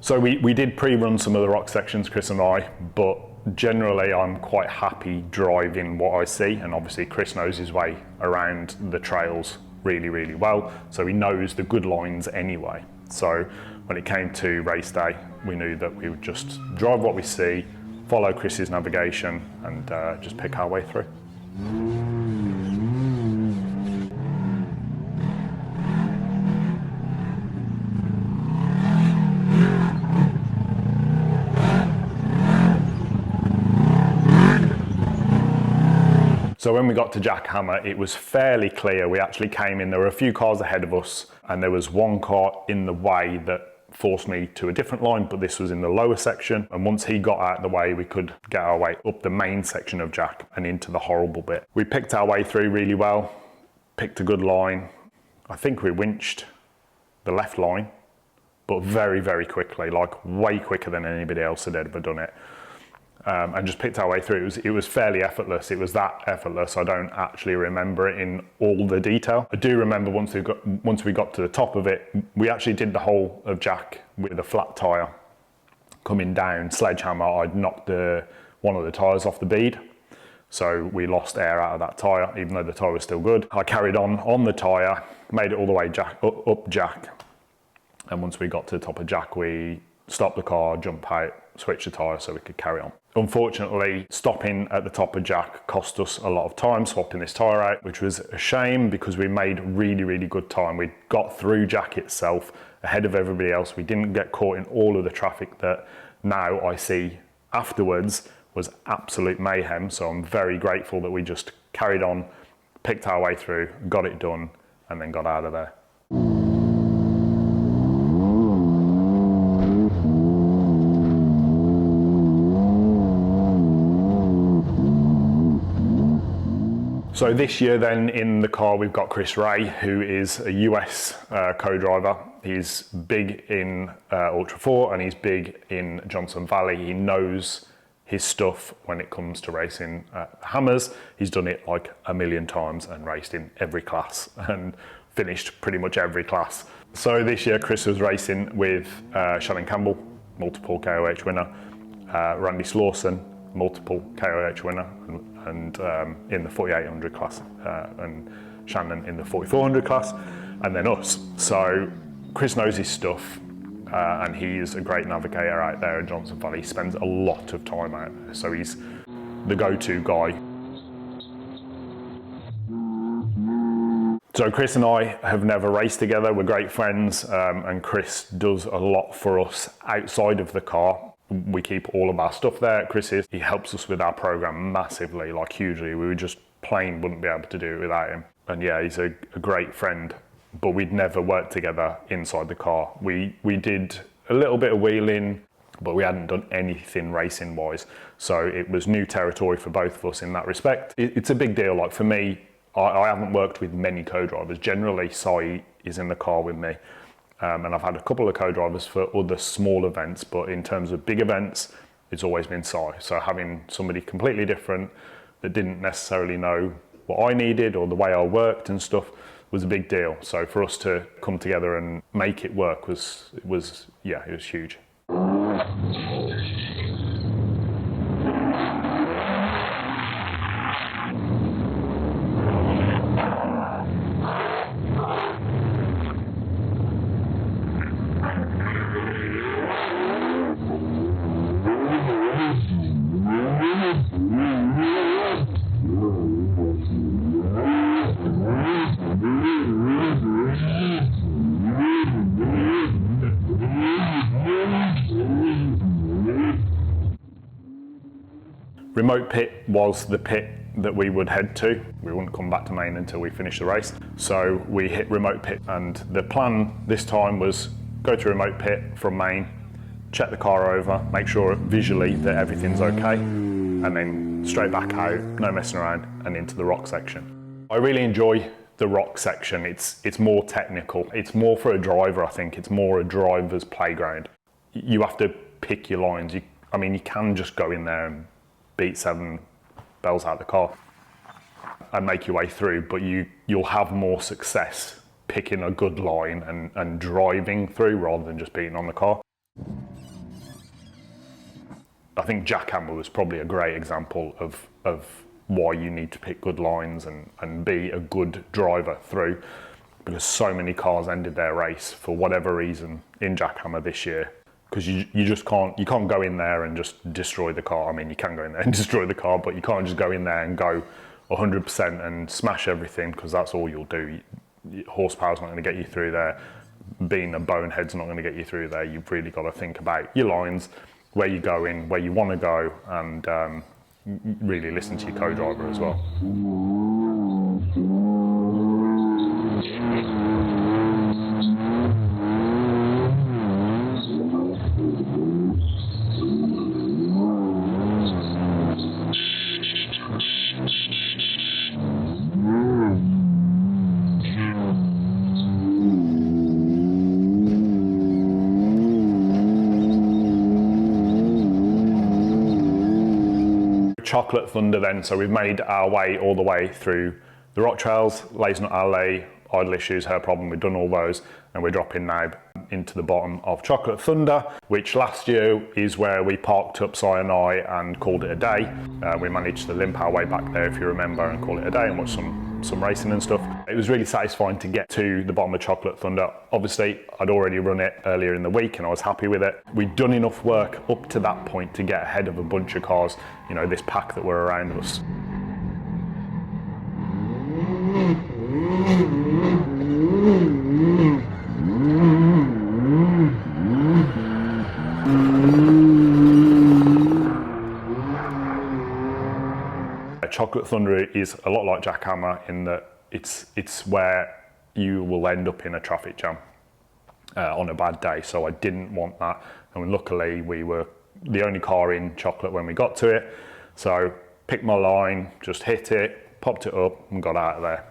S1: So we did pre-run some of the rock sections, Chris and I, but generally I'm quite happy driving what I see, and obviously Chris knows his way around the trails really, really well, so he knows the good lines anyway. So when it came to race day, we knew that we would just drive what we see, follow Chris's navigation, and just pick our way through. So when we got to Jackhammer, it was fairly clear. We actually came in, there were a few cars ahead of us, and there was one car in the way that forced me to a different line, but this was in the lower section. And once he got out of the way, we could get our way up the main section of Jack and into the horrible bit. We picked our way through really well, picked a good line. I think we winched the left line, but very, very quickly, like way quicker than anybody else had ever done it. And just picked our way through. It was fairly effortless. It was that effortless. I don't actually remember it in all the detail. I do remember once we got to the top of it, we actually did the whole of Jack with a flat tyre coming down. Sledgehammer, I'd knocked one of the tyres off the bead, so we lost air out of that tyre, even though the tyre was still good. I carried on the tyre, made it all the way up Jack, and once we got to the top of Jack, we stopped the car, jumped out, switched the tyre so we could carry on. Unfortunately, stopping at the top of Jack cost us a lot of time, swapping this tyre out, which was a shame because we made really, really good time. We got through Jack itself ahead of everybody else. We didn't get caught in all of the traffic that now I see afterwards was absolute mayhem. So I'm very grateful that we just carried on, picked our way through, got it done, and then got out of there. So this year then in the car we've got Chris Ray, who is a US co-driver. He's big in Ultra 4 and he's big in Johnson Valley. He knows his stuff when it comes to racing hammers. He's done it like a million times and raced in every class and finished pretty much every class. So this year Chris was racing with Shannon Campbell, multiple KOH winner, Randy Slawson, multiple KOH winner, and in the 4800 class, and Shannon in the 4400 class, and then us. So Chris knows his stuff, and he is a great navigator out there in Johnson Valley. He spends a lot of time out there, so he's the go-to guy. So Chris and I have never raced together. We're great friends, and Chris does a lot for us outside of the car. We keep all of our stuff there. He helps us with our program massively, like hugely. We would just plain wouldn't be able to do it without him. And yeah, he's a great friend, but we'd never worked together inside the car. We did a little bit of wheeling, but we hadn't done anything racing wise. So it was new territory for both of us in that respect. It's a big deal. Like for me, I haven't worked with many co-drivers. Generally, Sai is in the car with me. And I've had a couple of co-drivers for other small events, but in terms of big events, it's always been Sai. So having somebody completely different that didn't necessarily know what I needed or the way I worked and stuff was a big deal. So for us to come together and make it work was huge. Remote pit was the pit that we would head to. We wouldn't come back to main until we finished the race. So we hit remote pit, and the plan this time was go to remote pit from main, check the car over, make sure visually that everything's okay, and then straight back out, no messing around, and into the rock section. I really enjoy the rock section. It's more technical. It's more for a driver, I think. It's more a driver's playground. You have to pick your lines. You can just go in there and beat 7 bells out of the car. and make your way through, but you'll have more success picking a good line and driving through rather than just being on the car. I think Jackhammer was probably a great example of why you need to pick good lines and be a good driver through, because so many cars ended their race for whatever reason in Jackhammer this year. Because you just can't go in there and just destroy the car. I mean, you can go in there and destroy the car, but you can't just go in there and go 100% and smash everything, because that's all you'll do. Horsepower's not going to get you through there. Being a bonehead's not going to get you through there. You've really got to think about your lines, where you're going, where you want to go, and really listen to your co-driver as well. Chocolate Thunder then, so we've made our way all the way through the rock trails, Lay's not alley, idle issues, her problem, we've done all those, and we're dropping now into the bottom of Chocolate Thunder, which last year is where we parked up Si and I and called it a day. We managed to limp our way back there, if you remember, and call it a day and watch some racing and stuff. It was really satisfying to get to the bottom of Chocolate Thunder. Obviously, I'd already run it earlier in the week and I was happy with it. We'd done enough work up to that point to get ahead of a bunch of cars, you know, this pack that were around us. Chocolate Thunder is a lot like Jackhammer in that it's where you will end up in a traffic jam on a bad day, so I didn't want that, and luckily we were the only car in Chocolate when we got to it, so picked my line, just hit it, popped it up and got out of there.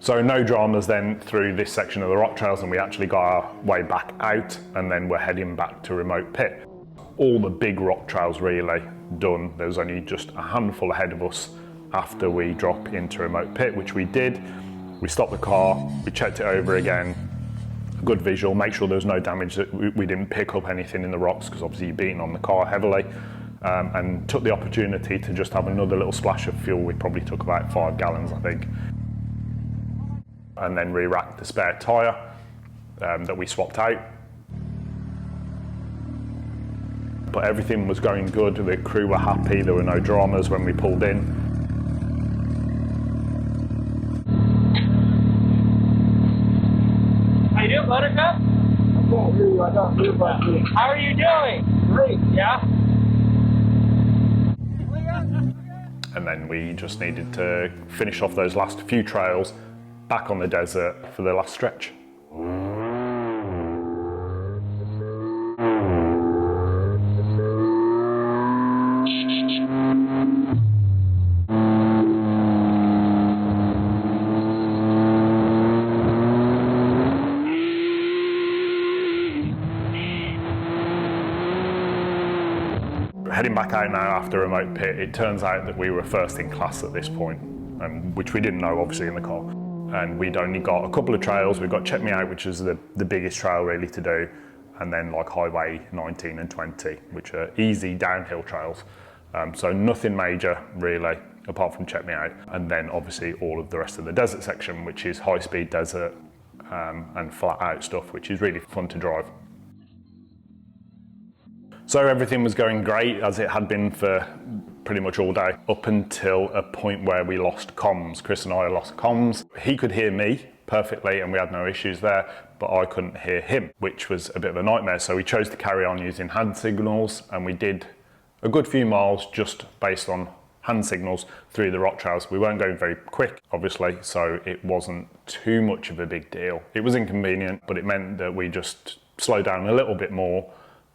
S1: So no dramas then through this section of the rock trails, and we actually got our way back out, and then we're heading back to remote pit. All the big rock trails really done. There was only just a handful ahead of us after we drop into remote pit, which we did. We stopped the car, we checked it over again, a good visual, make sure there was no damage, that we didn't pick up anything in the rocks, because obviously you're beating on the car heavily, and took the opportunity to just have another little splash of fuel. We probably took about 5 gallons, I think. And then re-racked the spare tyre that we swapped out. But everything was going good, the crew were happy, there were no dramas when we pulled in.
S7: How you doing, Buttercup? I can't hear you, I don't hear about you. How are you doing? Great. Yeah?
S1: And then we just needed to finish off those last few trails back on the desert for the last stretch. Heading back out now after remote pit, it turns out that we were first in class at this point, which we didn't know obviously in the car. And we'd only got a couple of trails. We've got Check Me Out, which is the biggest trail really to do, and then like Highway 19 and 20, which are easy downhill trails. So nothing major really, apart from Check Me Out. And then obviously all of the rest of the desert section, which is high-speed desert and flat out stuff, which is really fun to drive. So everything was going great, as it had been for pretty much all day, up until a point where we lost comms. Chris and I lost comms. He could hear me perfectly and we had no issues there, but I couldn't hear him, which was a bit of a nightmare. So we chose to carry on using hand signals, and we did a good few miles just based on hand signals through the rock trails. We weren't going very quick, obviously, so it wasn't too much of a big deal. It was inconvenient, but it meant that we just slowed down a little bit more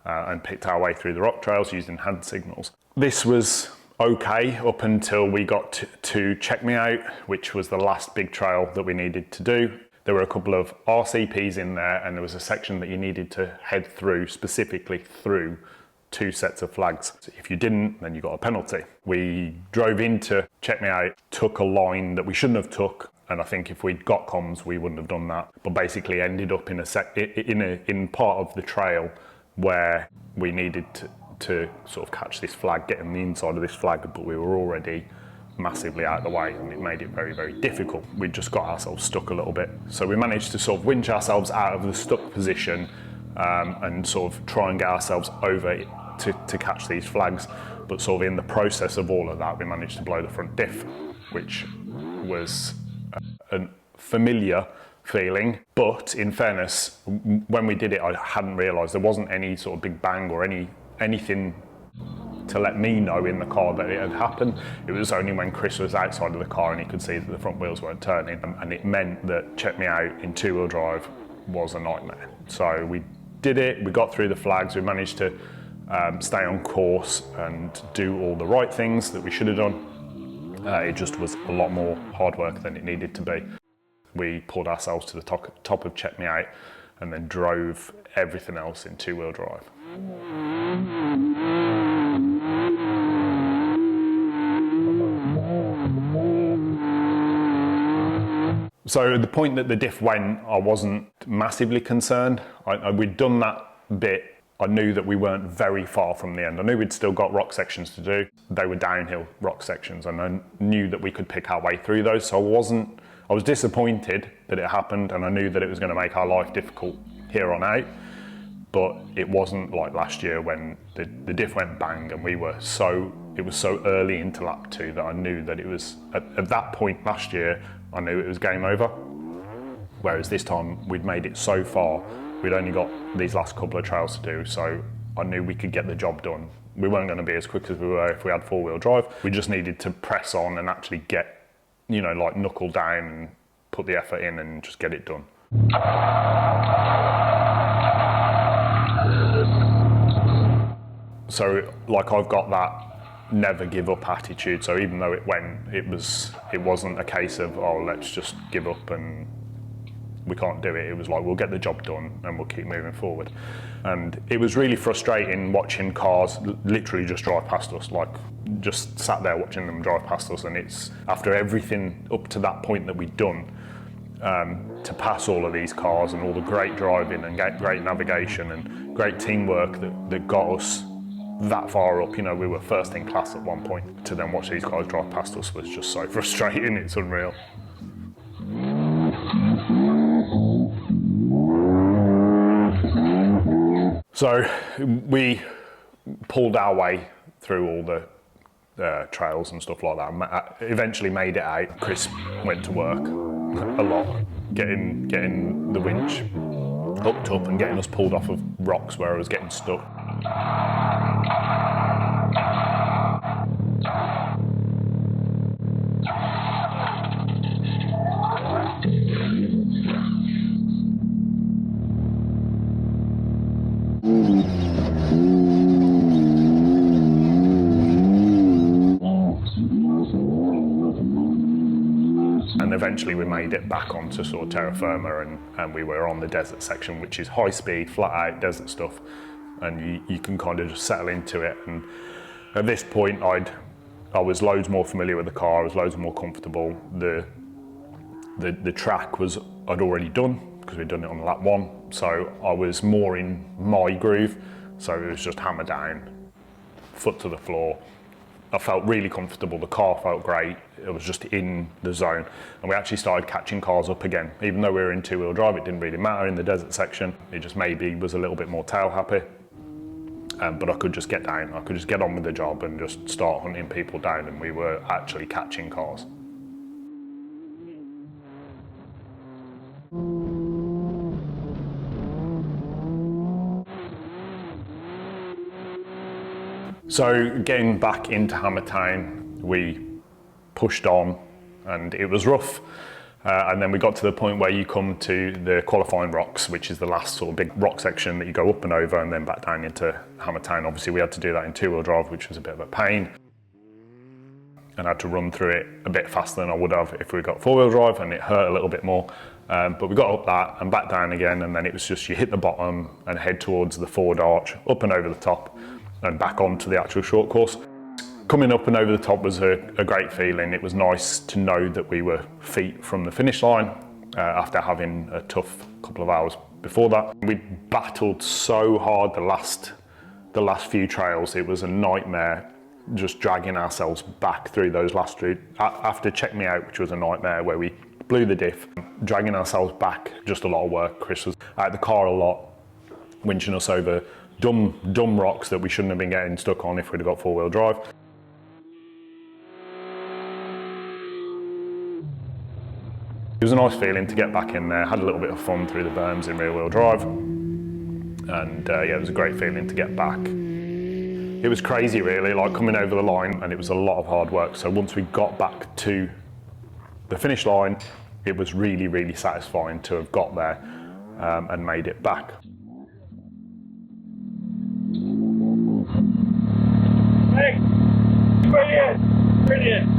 S1: and picked our way through the rock trails using hand signals. This was okay up until we got to Check Me Out, which was the last big trail that we needed to do. There were a couple of RCPs in there, and there was a section that you needed to head through, specifically through 2 sets of flags. If you didn't, then you got a penalty. We drove into Check Me Out, took a line that we shouldn't have took, and I think if we'd got comms, we wouldn't have done that. But basically ended up in in part of the trail where we needed to sort of catch this flag, get on the inside of this flag, but we were already massively out of the way, and it made it very, very difficult. We just got ourselves stuck a little bit. So we managed to sort of winch ourselves out of the stuck position and sort of try and get ourselves over to catch these flags. But sort of in the process of all of that, we managed to blow the front diff, which was a familiar feeling. But in fairness, when we did it, I hadn't realised there wasn't any sort of big bang or anything to let me know in the car that it had happened. It was only when Chris was outside of the car and he could see that the front wheels weren't turning, and it meant that Check Me Out in 2-wheel drive was a nightmare. So we did it, we got through the flags, we managed to stay on course and do all the right things that we should have done. It just was a lot more hard work than it needed to be. We pulled ourselves to the top of Check Me Out and then drove everything else in 2-wheel drive. So at the point that the diff went, I wasn't massively concerned. We'd done that bit. I knew that we weren't very far from the end. I knew we'd still got rock sections to do. They were downhill rock sections, and I knew that we could pick our way through those. So I was disappointed that it happened, and I knew that it was going to make our life difficult here on out. But it wasn't like last year when the diff went bang, and it was so early into lap 2 that I knew that it was, at that point last year, I knew it was game over. Whereas this time we'd made it so far, we'd only got these last couple of trails to do, so I knew we could get the job done. We weren't going to be as quick as we were if we had 4-wheel drive. We just needed to press on and actually get, like knuckle down and put the effort in and just get it done. So like I've got that never give up attitude, so even though it went, it wasn't a case of, oh, let's just give up and we can't do it. It was like, we'll get the job done and we'll keep moving forward. And it was really frustrating watching cars literally just drive past us, like just sat there watching them drive past us. And it's after everything up to that point that we'd done, to pass all of these cars and all the great driving and great navigation and great teamwork that got us that far up. We were first in class at one point. To then watch these guys drive past us was just so frustrating, it's unreal. So we pulled our way through all the trails and stuff like that. Eventually made it out. Chris went to work a lot, getting the winch hooked up and getting us pulled off of rocks where I was getting stuck. And eventually we made it back onto sort of terra firma, and we were on the desert section, which is high speed, flat out desert stuff, and you can kind of just settle into it. And at this point I was loads more familiar with the car, I was loads more comfortable. The track I'd already done, because we'd done it on lap 1, so I was more in my groove, so it was just hammer down, foot to the floor. I felt really comfortable, the car felt great, it was just in the zone. And we actually started catching cars up again. Even though we were in 2-wheel drive, it didn't really matter in the desert section. It just maybe was a little bit more tail happy. But I could just get down, I could just get on with the job and just start hunting people down, and we were actually catching cars. So getting back into Hammertown, we pushed on, and it was rough. And then we got to the point where you come to the qualifying rocks, which is the last sort of big rock section that you go up and over and then back down into Hammertown. Obviously we had to do that in two-wheel drive, which was a bit of a pain. And I had to run through it a bit faster than I would have if we got four-wheel drive, and it hurt a little bit more. But we got up that and back down again, and then it was just you hit the bottom and head towards the forward arch, up and over the top, and back onto the actual short course. Coming up and over the top was a great feeling. It was nice to know that we were feet from the finish line after having a tough couple of hours before that. We battled so hard the last few trails. It was a nightmare, just dragging ourselves back through those last two. After Check Me Out, which was a nightmare where we blew the diff, dragging ourselves back, just a lot of work. Chris was out the car a lot, winching us over dumb rocks that we shouldn't have been getting stuck on if we'd have got four-wheel drive. It was a nice feeling to get back in there, had a little bit of fun through the berms in rear-wheel drive, and yeah, it was a great feeling to get back. It was crazy really, like coming over the line, and it was a lot of hard work. So once we got back to the finish line, it was really, really satisfying to have got there and made it back.
S7: Hey, brilliant, brilliant.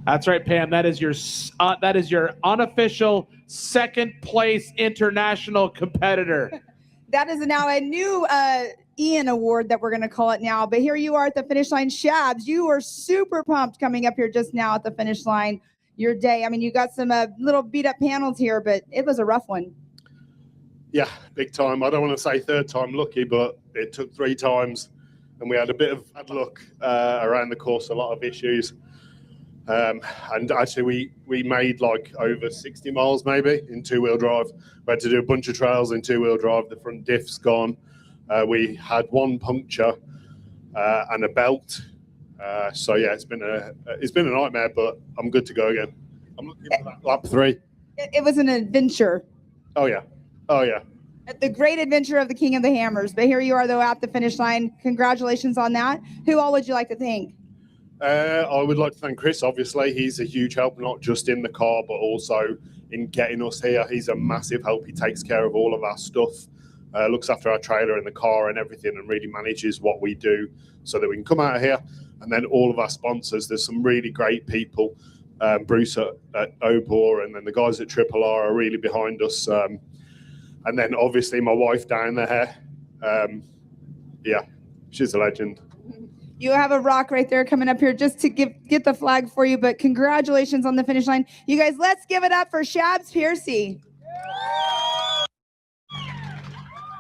S6: That's right, Pam. That is your unofficial second place international competitor.
S3: That is now a new Ian Award that we're going to call it now. But here you are at the finish line. Shabs, you were super pumped coming up here just now at the finish line. Your day. I mean, you got some little beat up panels here, but it was a rough one.
S1: Yeah, big time. I don't want to say third time lucky, but it took 3 times, and we had a bit of bad luck around the course, a lot of issues. And actually we made like over 60 miles maybe in two-wheel drive. We had to do a bunch of trails in two-wheel drive. The front diff's gone. We had 1 puncture and a belt. So yeah, it's been a nightmare, but I'm good to go again. I'm looking for that lap 3.
S3: It was an adventure.
S1: Oh yeah. Oh yeah.
S3: The great adventure of the King of the Hammers. But here you are though at the finish line. Congratulations on that. Who all would you like to thank?
S1: I would like to thank Chris, obviously. He's a huge help, not just in the car, but also in getting us here. He's a massive help. He takes care of all of our stuff, looks after our trailer and the car and everything, and really manages what we do so that we can come out of here. And then all of our sponsors, there's some really great people. Bruce at Opor, and then the guys at Triple R are really behind us. And then obviously my wife down there. Yeah, she's a legend.
S3: You have a rock right there coming up here just to get the flag for you, but congratulations on the finish line. You guys, let's give it up for Shabs Piercy.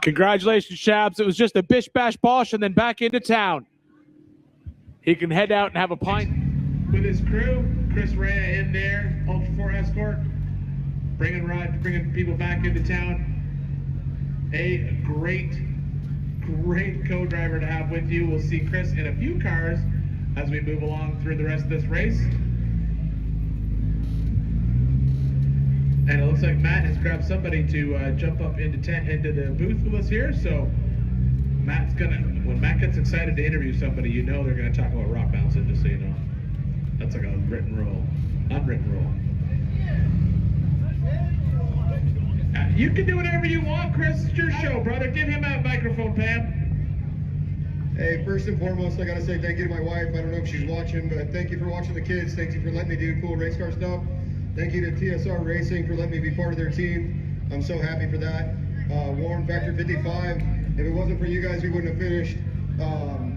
S6: Congratulations, Shabs. It was just a bish, bash, bosh, and then back into town. He can head out and have a pint with his crew. Chris Rea in there, Ultra 4 Escort, bringing people back into town. A great co-driver to have with you. We'll see Chris in a few cars as we move along through the rest of this race. And it looks like Matt has grabbed somebody to jump up into the booth with us here. So Matt's when Matt gets excited to interview somebody, you know they're gonna talk about rock bouncing, just so you know. That's like a unwritten rule. You can do whatever you want, Chris. It's your show, brother. Give him that microphone, Pam.
S8: Hey, first and foremost, I gotta say thank you to my wife. I don't know if she's watching, but thank you for watching the kids. Thank you for letting me do cool race car stuff. Thank you to TSR Racing for letting me be part of their team. I'm so happy for that. Warren, Factor 55, if it wasn't for you guys, we wouldn't have finished.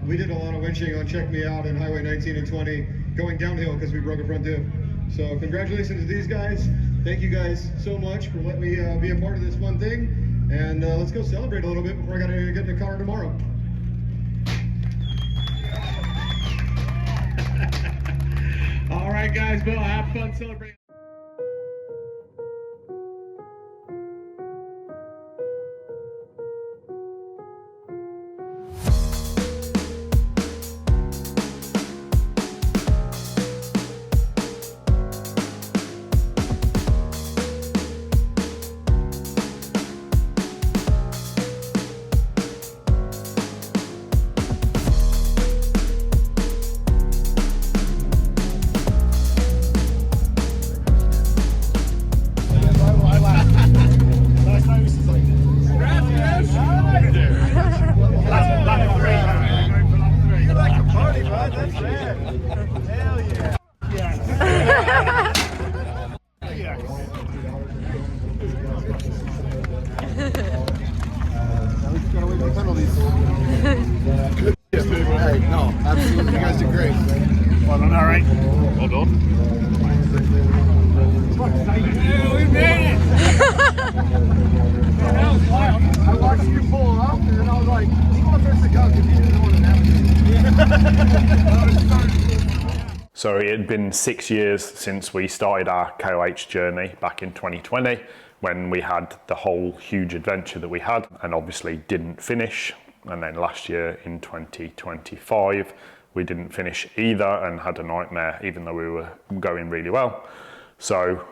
S8: We did a lot of winching on Check Me Out and Highway 19 and 20, going downhill because we broke a front diff. So congratulations to these guys. Thank you guys so much for letting me be a part of this fun thing. And let's go celebrate a little bit before I gotta get in the car tomorrow.
S6: All right, guys, well, have fun celebrating.
S9: No, absolutely. You guys did great.
S1: Well done, Harry. Well done.
S9: We made it! That was wild. I watched you pull up and then I was like, he wants us to go because he didn't want to navigate.
S1: So it had been 6 years since we started our KOH journey back in 2020 when we had the whole huge adventure that we had and obviously didn't finish. And then last year in 2025, we didn't finish either and had a nightmare even though we were going really well. So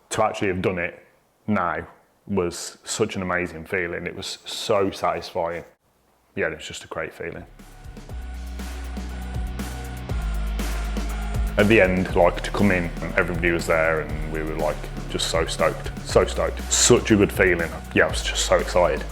S1: to actually have done it now was such an amazing feeling. It was so satisfying. Yeah, it was just a great feeling. At the end, like to come in, everybody was there and we were like just so stoked, so stoked. Such a good feeling. Yeah, I was just so excited.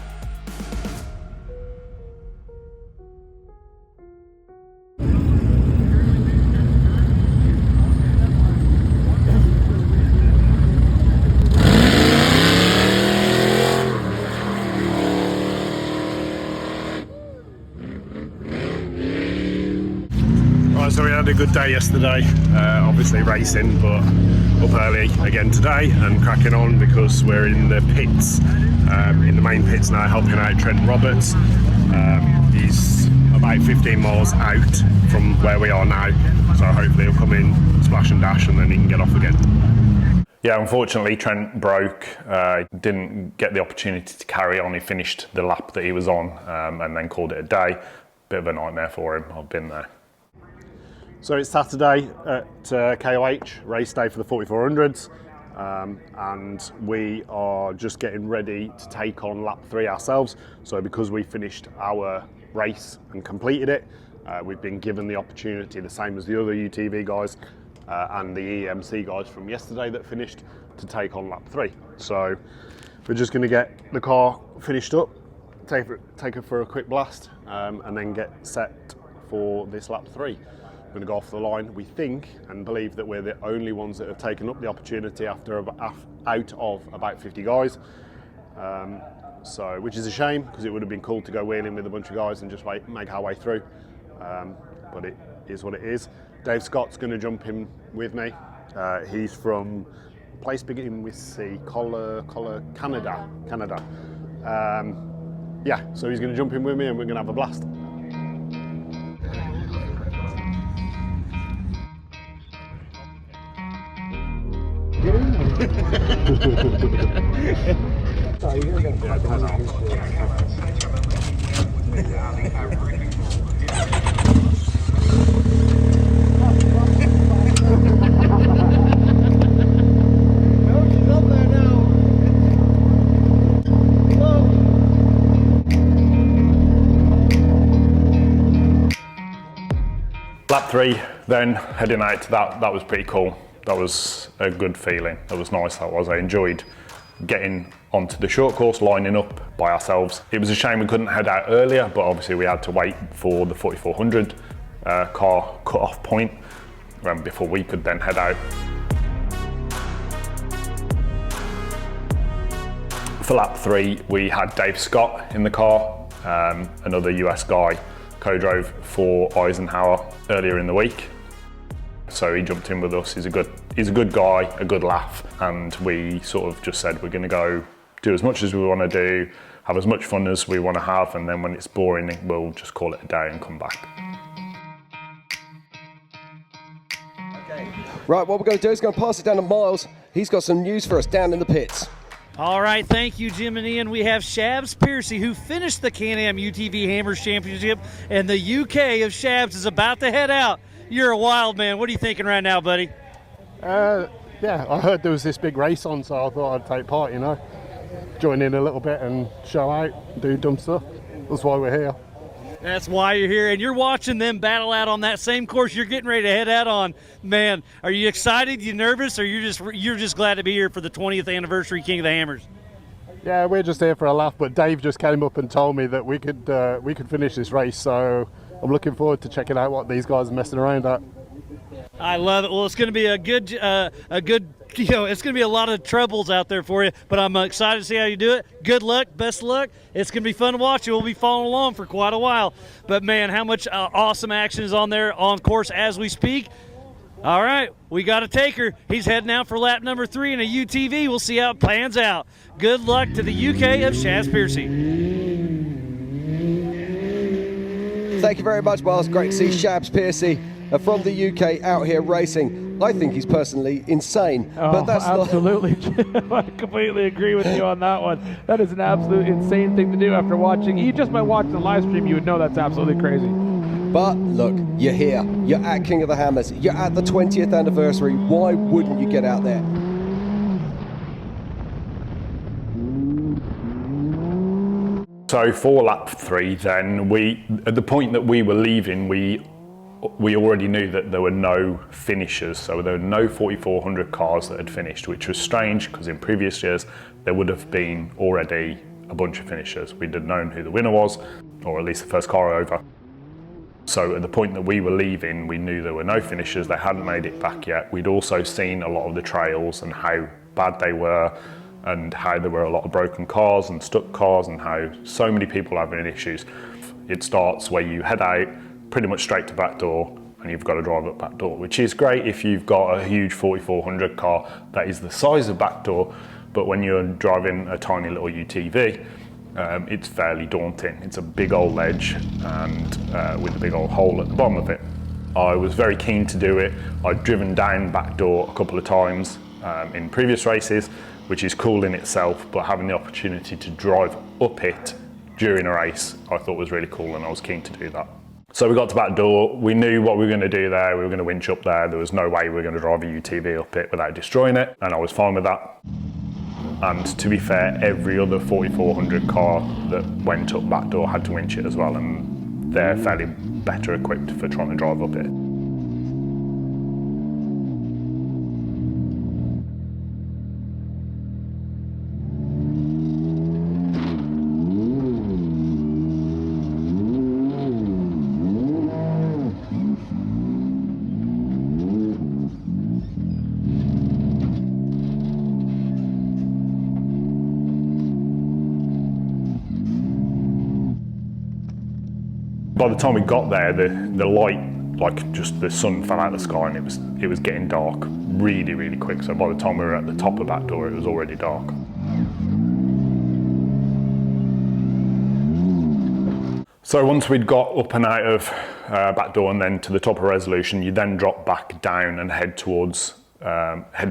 S1: So we had a good day yesterday, obviously racing, but up early again today and cracking on because we're in the pits, in the main pits now, helping out Trent Roberts. He's about 15 miles out from where we are now, so hopefully he'll come in, splash and dash, and then he can get off again. Yeah, unfortunately Trent broke, didn't get the opportunity to carry on. He finished the lap that he was on and then called it a day. Bit of a nightmare for him, I've been there. So it's Saturday at KOH, race day for the 4400s, and we are just getting ready to take on lap 3 ourselves. So because we finished our race and completed it, we've been given the opportunity, the same as the other UTV guys and the EMC guys from yesterday that finished, to take on lap 3. So we're just going to get the car finished up, take it for a quick blast, and then get set for this lap 3. Going to go off the line. We think and believe that we're the only ones that have taken up the opportunity after out of about 50 guys. So, which is a shame because it would have been cool to go wheeling with a bunch of guys and just make our way through. But it is what it is. Dave Scott's going to jump in with me. He's from a place beginning with C, Canada. Yeah, so he's going to jump in with me and we're going to have a blast. Lap 3, then heading out to that was pretty cool. That was a good feeling. That was nice, that was. I enjoyed getting onto the short course, lining up by ourselves. It was a shame we couldn't head out earlier, but obviously we had to wait for the 4400 car cut-off point before we could then head out. For lap 3, we had Dave Scott in the car, another US guy, co-drove for Eisenhower earlier in the week. So he jumped in with us. He's a good guy, a good laugh, and we sort of just said we're going to go do as much as we want to do, have as much fun as we want to have, and then when it's boring, we'll just call it a day and come back.
S10: Right, what we're going to do is going to pass it down to Miles. He's got some news for us down in the pits.
S11: All right, thank you, Jim and Ian. We have Shabs Piercy, who finished the Can-Am UTV Hammers Championship, and the UK of Shabs is about to head out. You're a wild man. What are you thinking right now, buddy?
S12: Yeah, I heard there was this big race on, so I thought I'd take part, you know. Join in a little bit and show out, do dumb stuff. That's why we're here.
S11: That's why you're here, and you're watching them battle out on that same course you're getting ready to head out on. Man, are you excited? You nervous, or you're just glad to be here for the 20th anniversary King of the Hammers?
S12: Yeah, we're just here for a laugh, but Dave just came up and told me that we could finish this race, so I'm looking forward to checking out what these guys are messing around at.
S11: I love it. Well, it's going to be a good, you know, it's going to be a lot of troubles out there for you, but I'm excited to see how you do it. Good luck, best of luck. It's going to be fun to watch you. We'll be following along for quite a while. But man, how much awesome action is on there on course as we speak. All right, we got a taker. He's heading out for lap number 3 in a UTV. We'll see how it plans out. Good luck to the UK of Shabs Piercy.
S10: Thank you very much, Miles. Great to see Shabs Piercy from the UK out here racing. I think he's personally insane, but that's
S13: absolutely. I completely agree with you on that one. That is an absolute insane thing to do after watching. You just might watch the live stream, you would know that's absolutely crazy.
S10: But look, you're here. You're at King of the Hammers. You're at the 20th anniversary. Why wouldn't you get out there?
S1: So for lap 3 then, at the point that we were leaving, we already knew that there were no finishers, so there were no 4400 cars that had finished, which was strange because in previous years there would have been already a bunch of finishers. We'd have known who the winner was, or at least the first car over. So at the point that we were leaving, we knew there were no finishers, they hadn't made it back yet. We'd also seen a lot of the trails and how bad they were, and how there were a lot of broken cars and stuck cars, and how so many people are having issues. It starts where you head out pretty much straight to back door, and you've got to drive up back door, which is great if you've got a huge 4400 car that is the size of back door, but when you're driving a tiny little UTV, it's fairly daunting. It's a big old ledge and with a big old hole at the bottom of it. I was very keen to do it. I'd driven down back door a couple of times in previous races, which is cool in itself, but having the opportunity to drive up it during a race, I thought was really cool, and I was keen to do that. So we got to back door, we knew what we were going to do there, we were going to winch up there, there was no way we were going to drive a UTV up it without destroying it, and I was fine with that. And to be fair, every other 4400 car that went up back door had to winch it as well, and they're fairly better equipped for trying to drive up it. By the time we got there, the light, like just the sun fell out of the sky, and it was getting dark really, really quick. So by the time we were at the top of back door, it was already dark. So once we'd got up and out of back door and then to the top of resolution, you then drop back down and head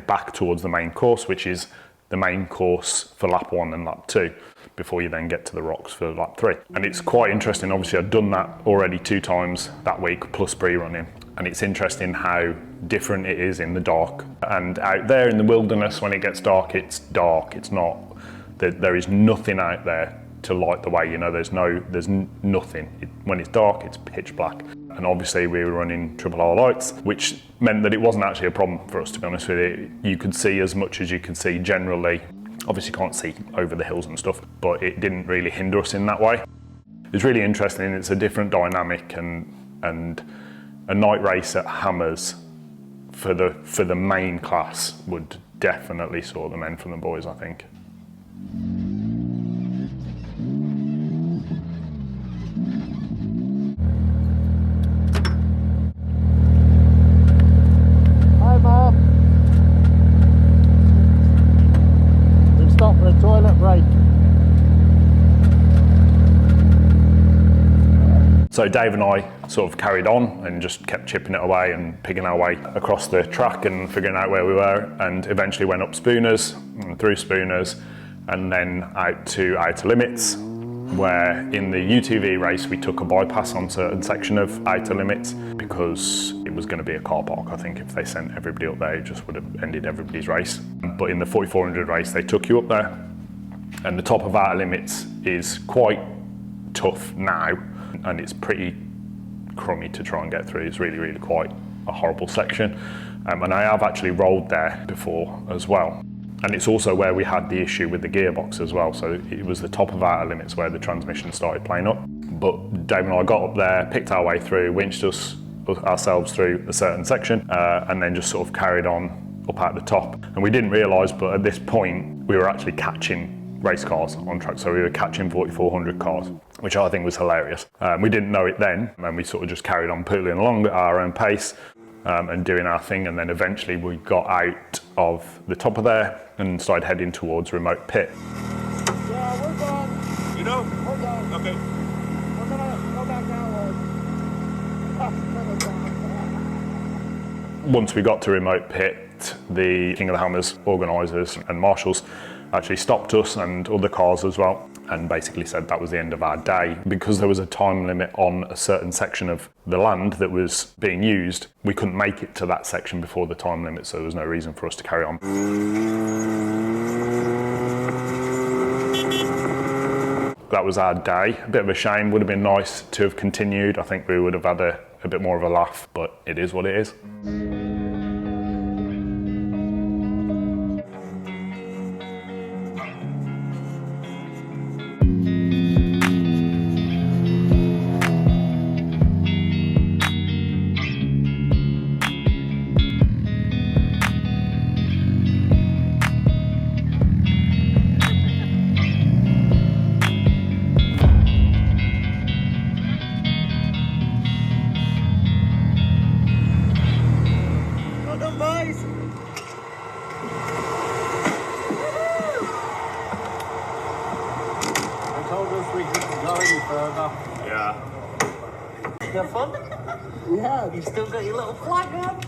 S1: back towards the main course, which is the main course for lap 1 and lap 2. Before you then get to the rocks for lap 3. And it's quite interesting, obviously I've done that already 2 times that week plus pre-running, and it's interesting how different it is in the dark. And out there in the wilderness, when it gets dark, it's not, there is nothing out there to light the way, you know, there's nothing. When it's dark, it's pitch black. And obviously we were running triple R lights, which meant that it wasn't actually a problem for us, to be honest with you. You could see as much as you could see generally. Obviously can't see over the hills and stuff, but it didn't really hinder us in that way. It's really interesting, it's a different dynamic, and a night race at Hammers for the main class would definitely sort the men from the boys, I think. So Dave and I sort of carried on and just kept chipping it away and picking our way across the track and figuring out where we were, and eventually went up Spooners, and through Spooners, and then out to outer limits, where in the UTV race we took a bypass on a certain section of outer limits because it was going to be a car park. I think if they sent everybody up there, it just would have ended everybody's race. But in the 4400 race, they took you up there, and the top of outer limits is quite tough now, and it's pretty crummy to try and get through. It's really, really quite a horrible section. And I have actually rolled there before as well. And it's also where we had the issue with the gearbox as well. So it was the top of outer limits where the transmission started playing up. But Dave and I got up there, picked our way through, winched ourselves through a certain section, and then just sort of carried on up at the top. And we didn't realise, but at this point, we were actually catching race cars on track. So we were catching 4400 cars, which I think was hilarious. We didn't know it then, and we sort of just carried on pooling along at our own pace and doing our thing. And then eventually we got out of the top of there and started heading towards remote pit.
S9: Yeah, we're done.
S1: You know?
S9: We're done.
S1: Okay.
S9: We're gonna go back downwards.
S1: Once we got to remote pit, the King of the Hammers organisers and marshals actually stopped us and other cars as well, and basically said that was the end of our day. Because there was a time limit on a certain section of the land that was being used, we couldn't make it to that section before the time limit, so there was no reason for us to carry on. That was our day. A bit of a shame. Would have been nice to have continued. I think we would have had a bit more of a laugh, but it is what it is.
S2: Have fun?
S9: Yeah.
S2: You still got your little flag on?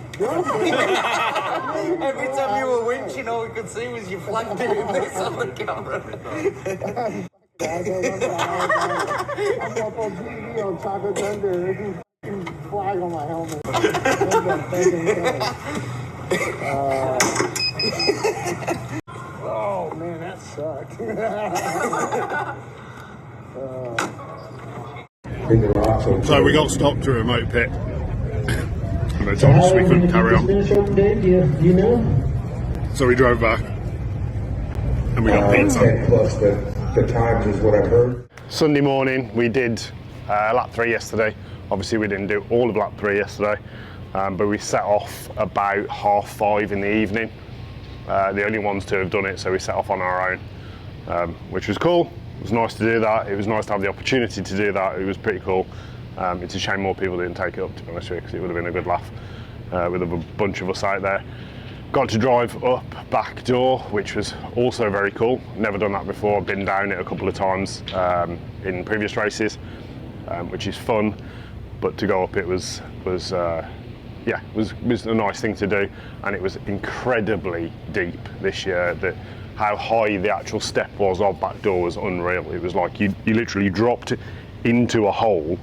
S2: Every time you were winching, all we could see was your flag doing this on the camera.
S9: I'm up on TV on Chocolate Thunder. There's a flag on my helmet. Oh man, that sucked.
S1: So we got stopped to a remote pit, and they told us we couldn't carry on. So we drove back, and we got pizza.
S14: Plus the times is what I've heard.
S1: Sunday morning, we did lap 3 yesterday. Obviously we didn't do all of lap 3 yesterday, but we set off about 5:30 in the evening. The only ones to have done it, so we set off on our own, which was cool. It was nice to do that. It was nice to have the opportunity to do that. It was pretty cool. It's a shame more people didn't take it up, to be honest with you, because it would have been a good laugh with a bunch of us out there. Got to drive up back door, which was also very cool. Never done that before. Been down it a couple of times in previous races, which is fun. But to go up it was a nice thing to do, and it was incredibly deep this year. How high the actual step was of back door was unreal. It was like you literally dropped into a hole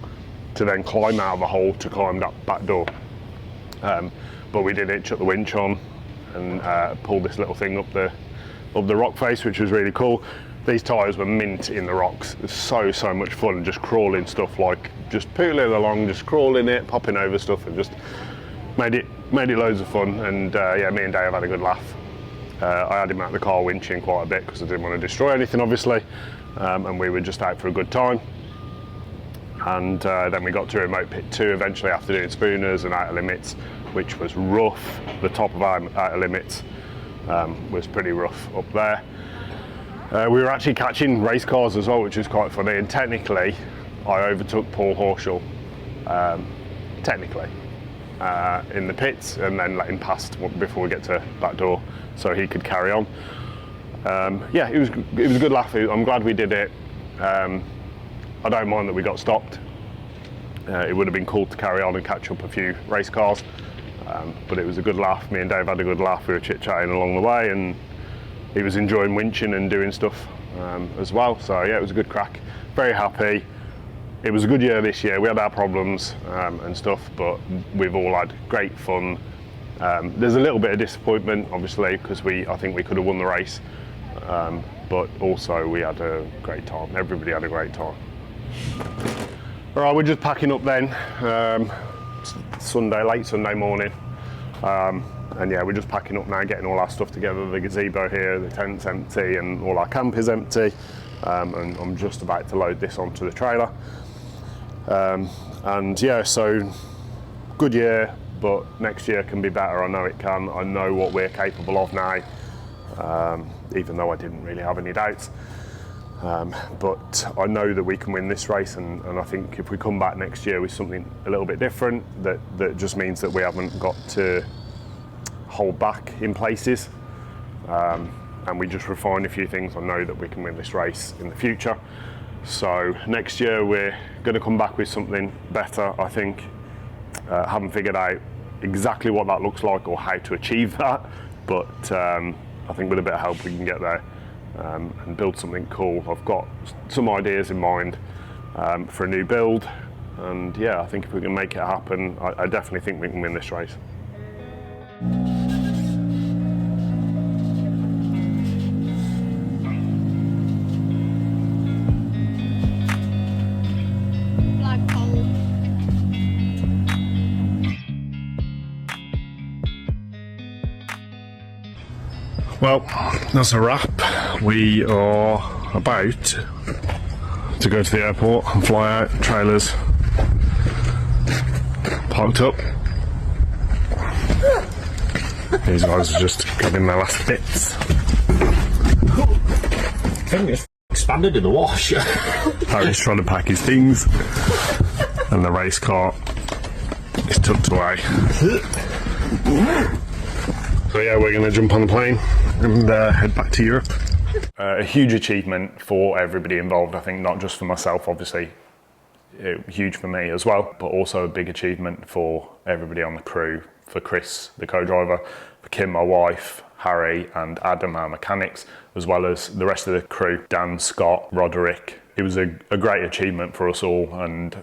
S1: to then climb out of a hole to climb that back door. But we did it, chuck the winch on, and pulled this little thing up the rock face, which was really cool. These tyres were mint in the rocks. It was so much fun, just crawling stuff, like just pooling along, just crawling it, popping over stuff, and just made it loads of fun. And yeah, me and Dave had a good laugh. I had him out of the car winching quite a bit because I didn't want to destroy anything, obviously, and we were just out for a good time. And then we got to remote pit 2 eventually after doing spooners and outer limits, which was rough. The top of our outer limits was pretty rough up there. We were actually catching race cars as well, which was quite funny, and technically I overtook Paul Horschel, technically, in the pits, and then let him past before we get to back door so he could carry on. Yeah, it was a good laugh. I'm glad we did it. I don't mind that we got stopped. it would have been cool to carry on and catch up a few race cars. But it was a good laugh. Me and Dave had a good laugh. We were chit-chatting along the way, and he was enjoying winching and doing stuff as well. So yeah, it was a good crack. Very happy. It was a good year this year. We had our problems and stuff, but we've all had great fun. There's a little bit of disappointment, obviously, because I think we could have won the race. But also we had a great time. Everybody had a great time. All right, we're just packing up then. Late Sunday morning. And yeah, we're just packing up now, getting all our stuff together. The gazebo here, the tent's empty, and all our camp is empty. And I'm just about to load this onto the trailer. And yeah, so good year, but next year can be better. I know it can. I know what we're capable of now, even though I didn't really have any doubts. But I know that we can win this race, and I think if we come back next year with something a little bit different, that just means that we haven't got to hold back in places, and we just refine a few things. I know that we can win this race in the future. So next year we're going to come back with something better, I think. Haven't figured out exactly what that looks like or how to achieve that, but I think with a bit of help we can get there. And build something cool. I've got some ideas in mind for a new build, and yeah, I think if we can make it happen, I definitely think we can win this race. Well, that's a wrap. We are about to go to the airport and fly out. Trailers parked up. These guys are just grabbing their last bits.
S15: I think it's expanded in the wash.
S1: Harry's trying to pack his things, and the race car is tucked away. So yeah, we're going to jump on the plane and head back to Europe. A huge achievement for everybody involved, I think, not just for myself, obviously, huge for me as well, but also a big achievement for everybody on the crew, for Chris, the co-driver, for Kim, my wife, Harry and Adam, our mechanics, as well as the rest of the crew, Dan, Scott, Roderick. It was a great achievement for us all, and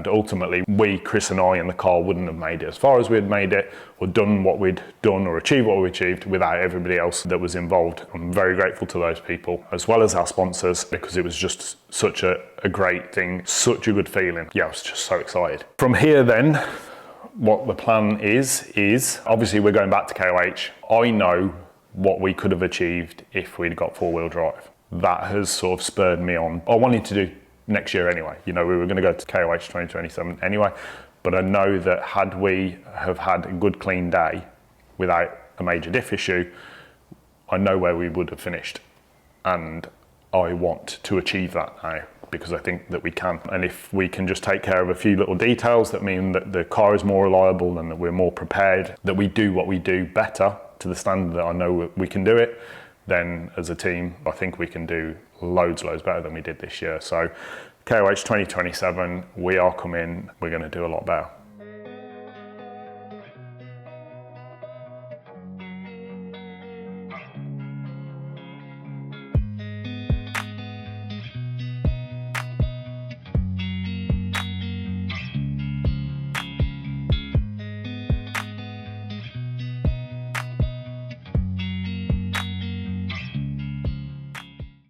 S1: ultimately we, Chris and I in the car, wouldn't have made it as far as we had made it, or done what we'd done, or achieved what we achieved without everybody else that was involved. I'm very grateful to those people, as well as our sponsors, because it was just such a great thing, such a good feeling. Yeah, I was just so excited. From here then, what the plan is obviously we're going back to KOH. I know what we could have achieved if we'd got four-wheel drive. That has sort of spurred me on. I wanted to do next year anyway. You know, we were going to go to KOH 2027 anyway, but I know that had we have had a good clean day without a major diff issue, I know where we would have finished, and I want to achieve that now, because I think that we can. And if we can just take care of a few little details that mean that the car is more reliable and that we're more prepared, that we do what we do better to the standard that I know we can do it, then as a team, I think we can do loads better than we did this year. So KOH 2027, we are coming, we're going to do a lot better.